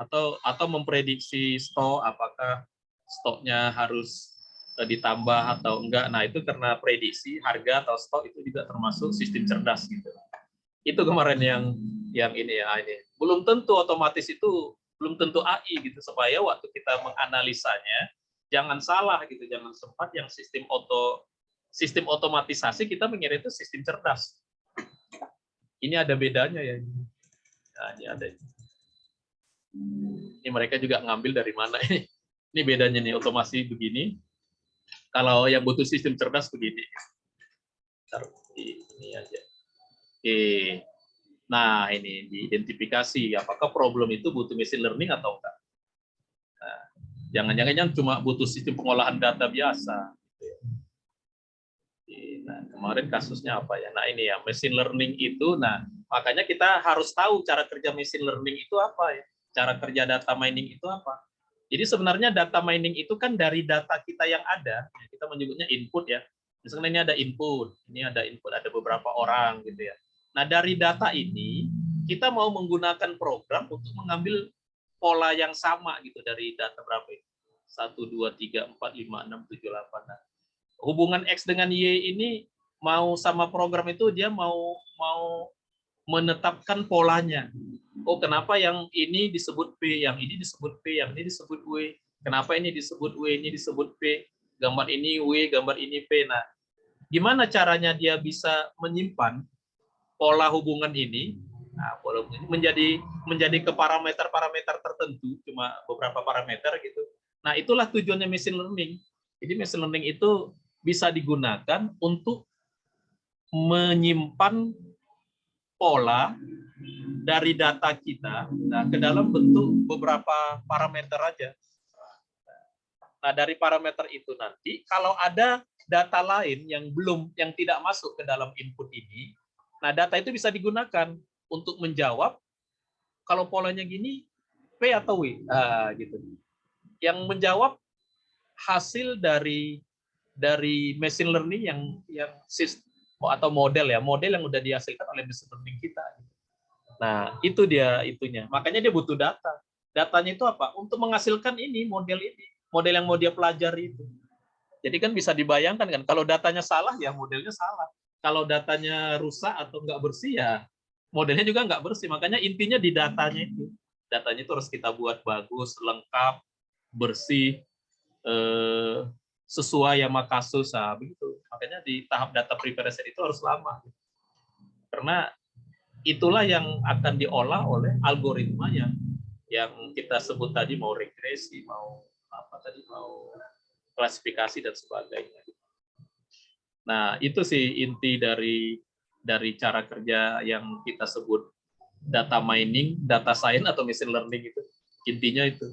Atau memprediksi stok, apakah stoknya harus ditambah atau enggak. Nah, itu karena prediksi harga atau stok itu juga termasuk sistem cerdas gitu. Itu kemarin yang ini ya, ini. Belum tentu otomatis itu belum tentu AI gitu, supaya waktu kita menganalisanya jangan salah gitu, jangan sempat yang sistem otomatisasi kita mengira itu sistem cerdas. Ini ada bedanya ya. Nah, ini ada. Ini mereka juga ngambil dari mana ini? Ini bedanya nih, otomasi begini. Kalau yang butuh sistem cerdas begini. Ini aja. Oke. Nah, ini diidentifikasi apakah problem itu butuh machine learning atau enggak. Nah, jangan-jangan cuma butuh sistem pengolahan data biasa. Nah, kemarin kasusnya apa ya? Nah, ini ya, machine learning itu, nah, makanya kita harus tahu cara kerja machine learning itu apa ya. Cara kerja data mining itu apa. Jadi sebenarnya data mining itu kan dari data kita yang ada, kita menyebutnya input ya. Misalnya ini ada input, ada beberapa orang gitu ya. Nah, dari data ini kita mau menggunakan program untuk mengambil pola yang sama gitu dari data berapa itu? 1, 2, 3, 4, 5, 6, 7, 8. Nah, hubungan X dengan Y ini mau sama program itu dia mau menetapkan polanya. Oh, kenapa yang ini disebut P, yang ini disebut P, yang ini disebut W. Kenapa ini disebut W, ini disebut P. Gambar ini W, gambar ini P. Nah, gimana caranya dia bisa menyimpan pola hubungan ini? Nah, pola hubungan ini menjadi ke parameter-parameter tertentu, cuma beberapa parameter gitu. Nah, itulah tujuannya machine learning. Jadi machine learning itu bisa digunakan untuk menyimpan pola dari data kita ke dalam bentuk beberapa parameter aja. Nah, dari parameter itu nanti kalau ada data lain yang tidak masuk ke dalam input ini, nah data itu bisa digunakan untuk menjawab kalau polanya gini P atau W. Nah, gitu. Yang menjawab hasil dari machine learning yang sistem atau model yang udah dihasilkan oleh machine learning kita. Nah, itu dia itunya. Makanya dia butuh data. Datanya itu apa? Untuk menghasilkan model yang mau dia pelajari itu. Jadi kan bisa dibayangkan kan, kalau datanya salah ya modelnya salah. Kalau datanya rusak atau nggak bersih ya modelnya juga nggak bersih. Makanya intinya di datanya itu. Datanya itu harus kita buat bagus, lengkap, bersih, sesuai sama kasus. Nah, begitu. Makanya di tahap data preparation itu harus lama. Karena itulah yang akan diolah oleh algoritma yang kita sebut tadi, mau regresi, mau apa tadi, mau klasifikasi dan sebagainya. Nah, itu sih inti dari cara kerja yang kita sebut data mining, data science atau machine learning itu. Intinya itu.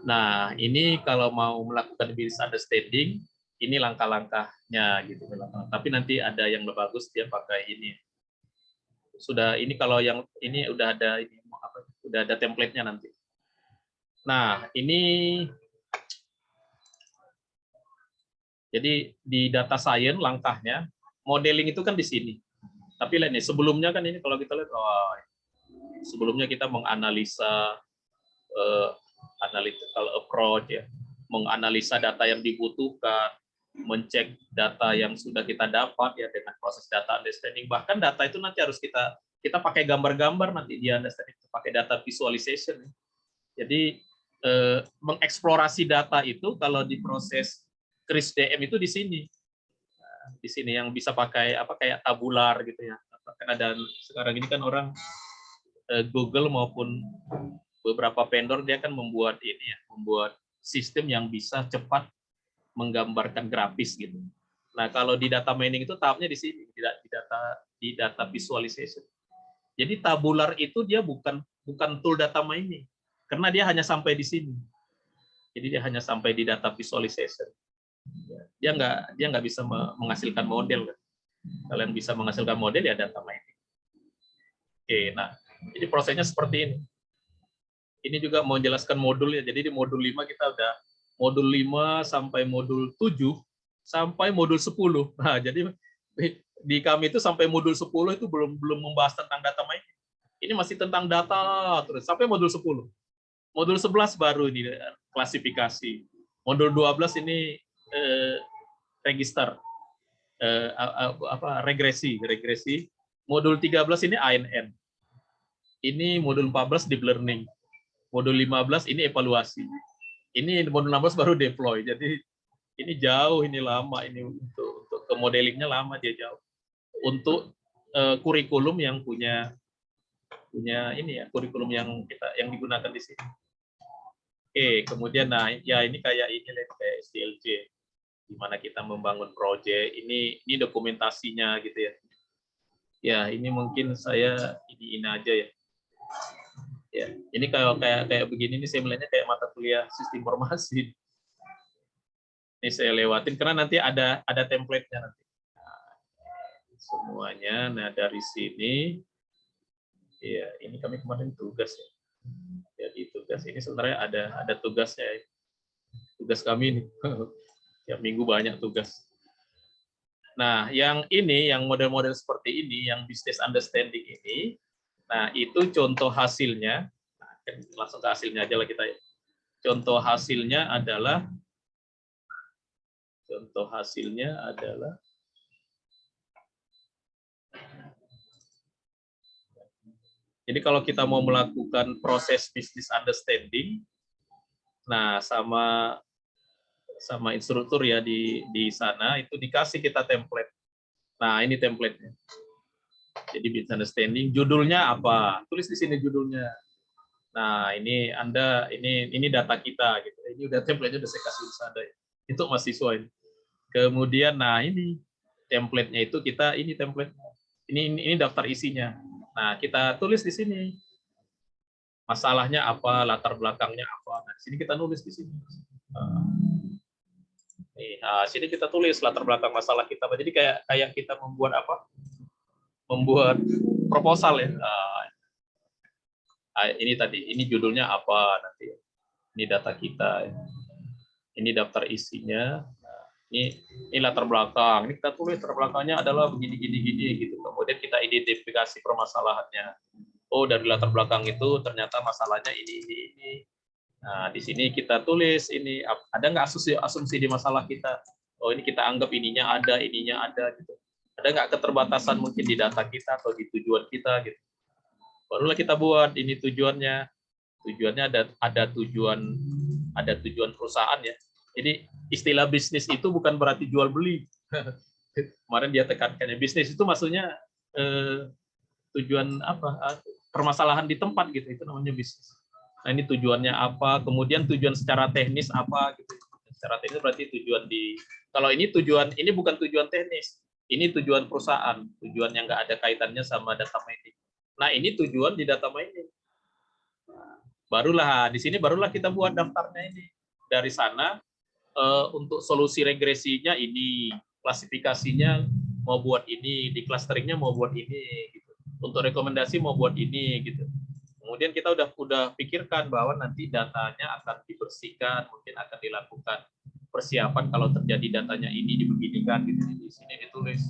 Nah, ini kalau mau melakukan business understanding, ini langkah-langkahnya gitu. Tapi nanti ada yang lebih bagus dia pakai ini. Sudah ini kalau yang ini udah ada udah ada template-nya nanti. Nah, ini jadi di data science langkahnya modeling itu kan di sini. Tapi lihat nih, sebelumnya kan ini kalau kita lihat, sebelumnya kita menganalisa analytical approach ya, menganalisa data yang dibutuhkan, mencek data yang sudah kita dapat ya dengan proses data understanding. Bahkan data itu nanti harus kita pakai gambar-gambar nanti di understanding, pakai data visualization. Jadi mengeksplorasi data itu kalau di proses Kris DM itu di sini. Di sini yang bisa pakai kayak tabular gitu ya. Kan ada sekarang ini kan orang Google maupun beberapa vendor dia kan membuat membuat sistem yang bisa cepat menggambarkan grafis gitu. Nah, kalau di data mining itu tahapnya di sini, di data visualization. Jadi tabular itu dia bukan tool data mining, karena dia hanya sampai di sini. Jadi dia hanya sampai di data visualization. Dia nggak bisa menghasilkan model. Kalau yang bisa menghasilkan model ya data mining. Oke, nah jadi prosesnya seperti ini. Ini juga mau jelaskan modul ya. Jadi di modul 5 kita udah modul 5 sampai modul 7 sampai modul 10. Nah, jadi di kami itu sampai modul 10 itu belum membahas tentang data mining. Ini masih tentang data terus sampai modul 10. Modul 11 baru ini klasifikasi. Modul 12 ini register regresi. Modul 13 ini ANN. Ini modul 14 deep learning. Modul 15 ini evaluasi. Ini modul 16 baru deploy. Jadi ini jauh, ini lama, ini untuk ke modelingnya lama, dia jauh. Untuk kurikulum yang punya ini ya, kurikulum yang digunakan di sini. Oke, kemudian nah ya ini kayak SDLC, di mana kita membangun proyek. Ini dokumentasinya gitu ya. Ya, ini mungkin saya ini aja ya. Ya, ini kayak begini nih, saya melihatnya kayak mata kuliah sistem informasi. Ini saya lewatin karena nanti ada template-nya nanti. Nah, semuanya. Nah, dari sini ya, ini kami kemarin tugas ya. Jadi tugas ini sebenarnya ada tugasnya. Tugas kami nih. Tiap minggu banyak tugas. Nah, yang model-model seperti ini, yang business understanding ini, nah itu contoh hasilnya. Nah, langsung ke hasilnya aja lah kita ya. Contoh hasilnya adalah jadi kalau kita mau melakukan proses business understanding, nah sama instruktur ya di sana itu dikasih kita template. Nah, ini template-nya. Jadi business understanding, judulnya apa? Tulis di sini judulnya. Nah, ini ini data kita gitu. Ini udah template-nya udah saya kasih di sana ya. Itu mahasiswa ini. Kemudian nah ini template-nya itu ini template. Ini daftar isinya. Nah, kita tulis di sini. masalahnya apa, latar belakangnya apa. Nah, di sini kita nulis di sini. Sini kita tulis latar belakang masalah kita. Jadi kayak kita membuat apa? Membuat proposal ya. Ini tadi, ini judulnya apa nanti. Ini data kita. Ya. Ini daftar isinya. Ini latar belakang. Ini kita tulis latar belakangnya adalah begini gitu. Kemudian kita identifikasi permasalahannya. Oh, dari latar belakang itu ternyata masalahnya ini. Nah, di sini kita tulis ini ada nggak asumsi di masalah kita. Oh, ini kita anggap ininya ada gitu. Ada nggak keterbatasan mungkin di data kita atau di tujuan kita gitu. Barulah kita buat ini tujuannya. Tujuannya ada tujuan perusahaan ya. Jadi istilah bisnis itu bukan berarti jual beli. Kemarin dia tekankannya bisnis itu maksudnya tujuan apa? Permasalahan di tempat gitu, itu namanya bisnis. Nah, ini tujuannya apa, kemudian tujuan secara teknis apa gitu. Secara teknis berarti tujuan kalau ini bukan tujuan teknis, ini tujuan perusahaan, tujuan yang nggak ada kaitannya sama data mining. Nah, ini tujuan di data mining. Di sini barulah kita buat daftarnya ini. Dari sana untuk solusi regresinya ini, klasifikasinya mau buat ini, di clusteringnya mau buat ini gitu. Untuk rekomendasi mau buat ini gitu. Kemudian kita udah pikirkan bahwa nanti datanya akan dibersihkan, mungkin akan dilakukan persiapan kalau terjadi datanya ini dibeginikan gitu. Di sini ditulis.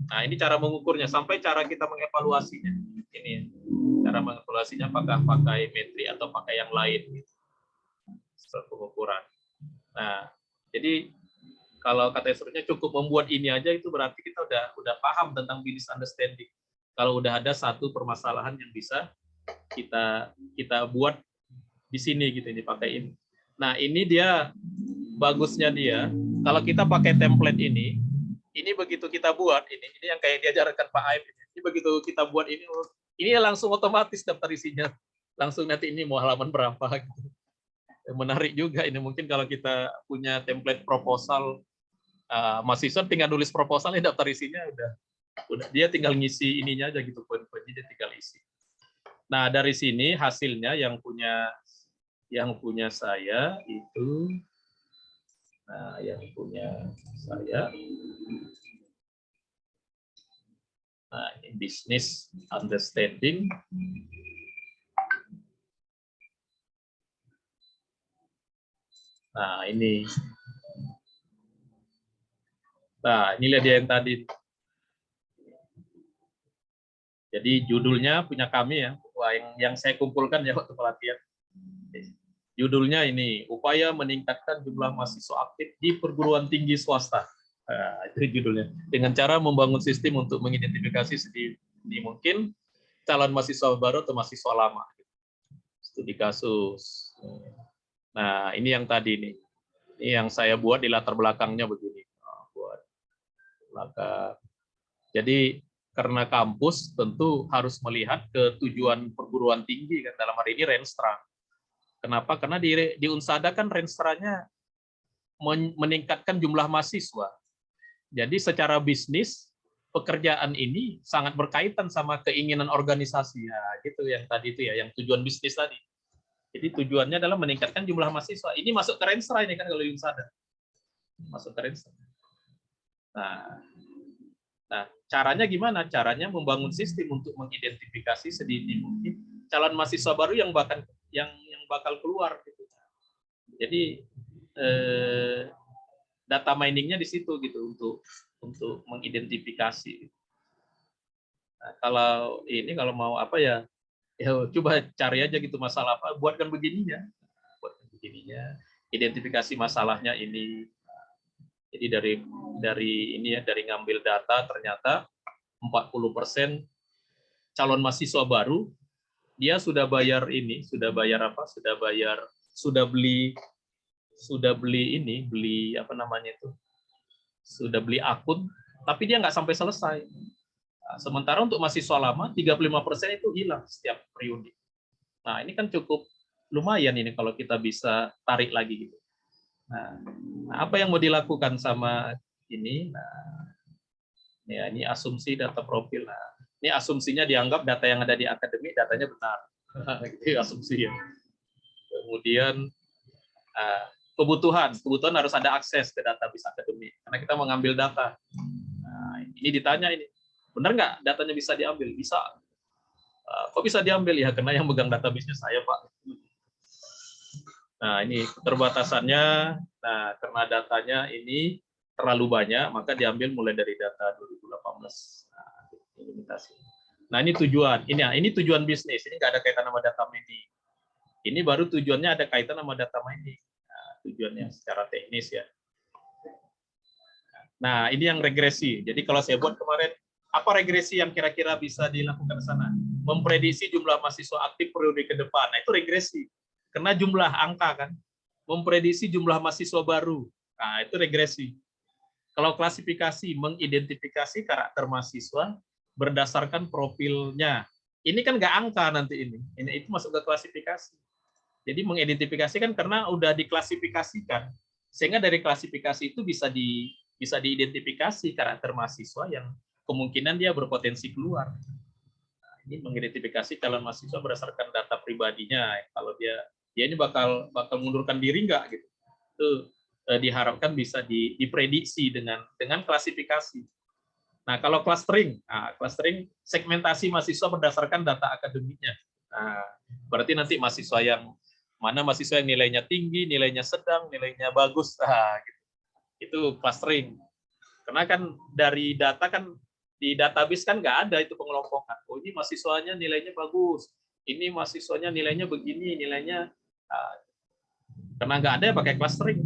Nah, ini cara mengukurnya sampai cara kita mengevaluasinya. Ini cara mengevaluasinya apakah pakai metri atau pakai yang lain gitu. Pengukuran. Nah, jadi kalau kata instrukturnya cukup membuat ini aja itu berarti kita udah paham tentang business understanding. Kalau udah ada satu permasalahan yang bisa kita buat di sini gitu, ini pakai ini. Nah, ini dia bagusnya dia. Kalau kita pakai template ini begitu kita buat ini yang kayak diajarkan Pak Aib ini begitu kita buat ini langsung otomatis daftar isinya. Langsung nanti ini mau halaman berapa gitu. Menarik juga ini, mungkin kalau kita punya template proposal, mahasiswa tinggal nulis proposalnya, daftar isinya udah dia tinggal ngisi ininya aja gitu, poin-poinnya dia tinggal isi. Nah, dari sini hasilnya yang punya saya itu, ini business understanding. Nah, ini. Nah, inilah dia yang tadi. Jadi judulnya punya kami ya, yang saya kumpulkan ya waktu pelatihan. Judulnya ini, upaya meningkatkan jumlah mahasiswa aktif di perguruan tinggi swasta. Nah, itu judulnya. Dengan cara membangun sistem untuk mengidentifikasi sedini mungkin calon mahasiswa baru atau mahasiswa lama. Studi kasus. Nah, ini yang tadi nih. Ini yang saya buat di latar belakangnya begini. Buat belakang. Jadi karena kampus tentu harus melihat ke tujuan perguruan tinggi kan, dalam hari ini Renstra. Kenapa? Karena di Unsada kan Renstranya meningkatkan jumlah mahasiswa. Jadi secara bisnis pekerjaan ini sangat berkaitan sama keinginan organisasi ya, gitu yang tadi itu ya, yang tujuan bisnis tadi. Jadi tujuannya adalah meningkatkan jumlah mahasiswa. Ini masuk ke Renstra ini kan kalau di Unsada. Masuk ke Renstra. Nah, caranya gimana? Caranya membangun sistem untuk mengidentifikasi sedini mungkin calon mahasiswa baru yang bakal keluar. Gitu. Jadi data miningnya di situ gitu untuk mengidentifikasi. Nah, kalau mau apa ya coba cari aja gitu masalah apa, buatkan begininya, identifikasi masalahnya ini. Jadi dari ngambil data ternyata 40% calon mahasiswa baru dia sudah bayar beli akun, tapi dia nggak sampai selesai. Nah, sementara untuk mahasiswa lama 35% itu hilang setiap periode. Nah, ini kan cukup lumayan ini kalau kita bisa tarik lagi gitu. Nah, apa yang mau dilakukan sama ini? Nah, ini asumsi data profil. Nah, ini asumsinya dianggap data yang ada di akademik datanya benar. Itu asumsi ya. Kemudian kebutuhan harus ada akses ke database akademik karena kita mengambil data. Nah, ini ditanya ini, benar nggak datanya bisa diambil? Bisa. Kok bisa diambil ya? Karena yang megang database-nya saya, Pak. Nah, ini keterbatasannya. Nah, karena datanya ini terlalu banyak, maka diambil mulai dari data 2018. Nah, ini limitasi. Nah, ini tujuan. Ini tujuan bisnis. Ini nggak ada kaitan sama data mining. Ini baru tujuannya ada kaitan sama data mining. Nah, tujuannya secara teknis ya. Nah, ini yang regresi. Jadi kalau saya buat kemarin, apa regresi yang kira-kira bisa dilakukan di sana? Memprediksi jumlah mahasiswa aktif periode ke depan. Nah, itu regresi. Karena jumlah angka kan. Memprediksi jumlah mahasiswa baru. Nah, itu regresi. Kalau klasifikasi, mengidentifikasi karakter mahasiswa berdasarkan profilnya. Ini kan nggak angka nanti ini. Itu masuk ke klasifikasi. Jadi mengidentifikasi kan karena udah diklasifikasikan. Sehingga dari klasifikasi itu bisa diidentifikasi karakter mahasiswa yang kemungkinan dia berpotensi keluar. Nah, ini mengidentifikasi calon mahasiswa berdasarkan data pribadinya. Kalau dia ini bakal mengundurkan diri nggak gitu. Itu diharapkan bisa diprediksi dengan klasifikasi. Nah, kalau clustering segmentasi mahasiswa berdasarkan data akademiknya. Nah, berarti nanti mahasiswa yang nilainya tinggi, nilainya sedang, nilainya bagus. Nah, gitu. Itu clustering. Karena kan dari data kan di database kan nggak ada itu pengelompokan. Oh, ini mahasiswanya nilainya bagus. Ini mahasiswanya nilainya begini, nilainya karena nggak ada ya pakai clustering.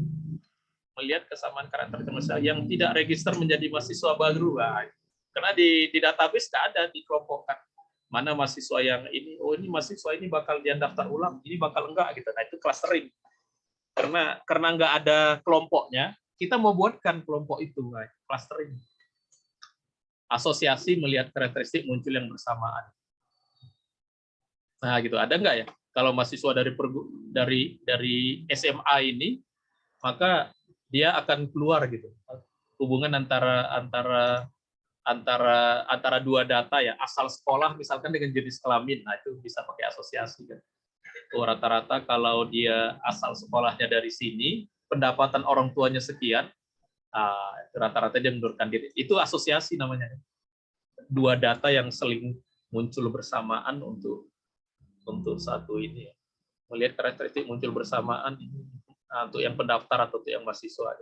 Melihat kesamaan karakter mahasiswa yang tidak register menjadi mahasiswa baru. Nah, karena di database nggak ada dikelompokkan. Mana mahasiswa yang ini, oh ini mahasiswa ini bakal dia daftar ulang, ini bakal enggak gitu. Nah, itu clustering. Karena nggak ada kelompoknya, kita mau buatkan kelompok itu, clustering. Asosiasi melihat karakteristik muncul yang bersamaan. Nah, gitu. Ada nggak ya? Kalau mahasiswa dari SMA ini, maka dia akan keluar gitu. Hubungan antara dua data ya, asal sekolah misalkan dengan jenis kelamin. Nah, itu bisa pakai asosiasi kan. Itu rata-rata kalau dia asal sekolahnya dari sini, pendapatan orang tuanya sekian, rata-rata dia mundurkan diri. Itu asosiasi namanya. Dua data yang saling muncul bersamaan untuk satu ini ya. Melihat karakteristik muncul bersamaan untuk yang pendaftar atau untuk yang mahasiswa.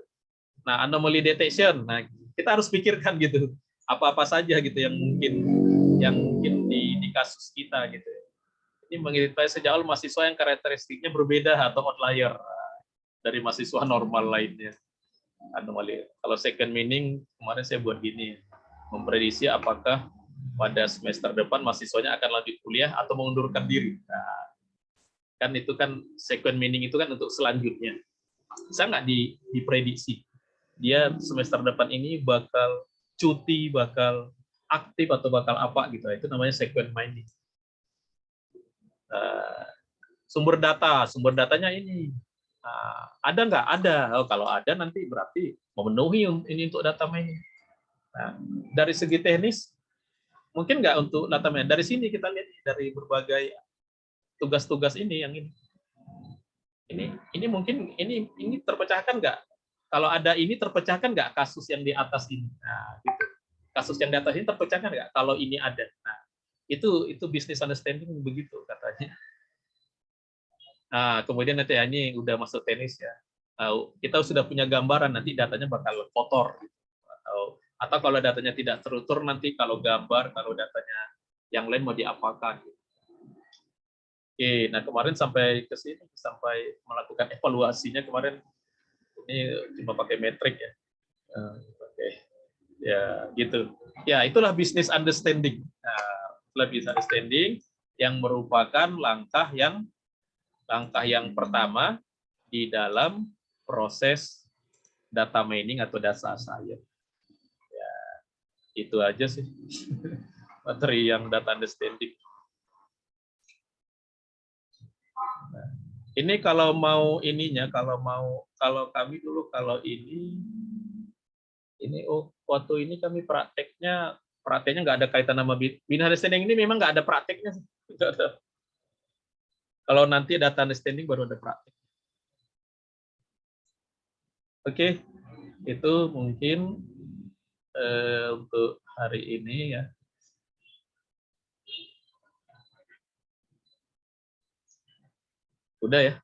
Nah, anomaly detection. Nah, kita harus pikirkan gitu. Apa-apa saja gitu yang mungkin di kasus kita gitu. Ini mengidentifikasi sejak awal mahasiswa yang karakteristiknya berbeda atau outlier dari mahasiswa normal lainnya. Anomali. Kalau second meaning kemarin saya buat gini, memprediksi apakah pada semester depan mahasiswanya akan lanjut kuliah atau mengundurkan diri. Nah, kan itu kan second meaning itu kan untuk selanjutnya. Bisa nggak diprediksi dia semester depan ini bakal cuti, bakal aktif atau bakal apa gitu. Itu namanya second meaning. Sumber datanya ini ada nggak? Ada. Oh, kalau ada nanti berarti memenuhi ini untuk data mining. Nah, dari segi teknis mungkin nggak untuk data mining. Dari sini kita lihat dari berbagai tugas-tugas ini yang ini mungkin ini terpecahkan nggak? Kalau ada ini terpecahkan nggak kasus yang di atas ini? Nah, gitu. Kasus yang di atas ini terpecahkan nggak? Kalau ini ada. Nah, itu business understanding begitu katanya. Nah, kemudian nanti ini udah masuk tenis ya. Kita sudah punya gambaran nanti datanya bakal kotor gitu. Atau kalau datanya tidak terutur nanti kalau gambar, kalau datanya yang lain mau diapakan gitu. Oke, nah kemarin sampai ke sini sampai melakukan evaluasinya kemarin ini cuma pakai metrik ya. Oke. Ya, gitu. Ya, itulah business understanding. Nah, itulah business understanding yang merupakan langkah yang pertama di dalam proses data mining atau data science. Ya, itu aja sih materi yang data understanding. Nah, ini kalau mau ininya, kalau kami dulu kalau ini waktu ini kami prakteknya nggak ada kaitan sama business understanding ini memang nggak ada prakteknya. Kalau nanti data understanding baru ada praktik. Oke, itu mungkin untuk hari ini ya. Udah ya.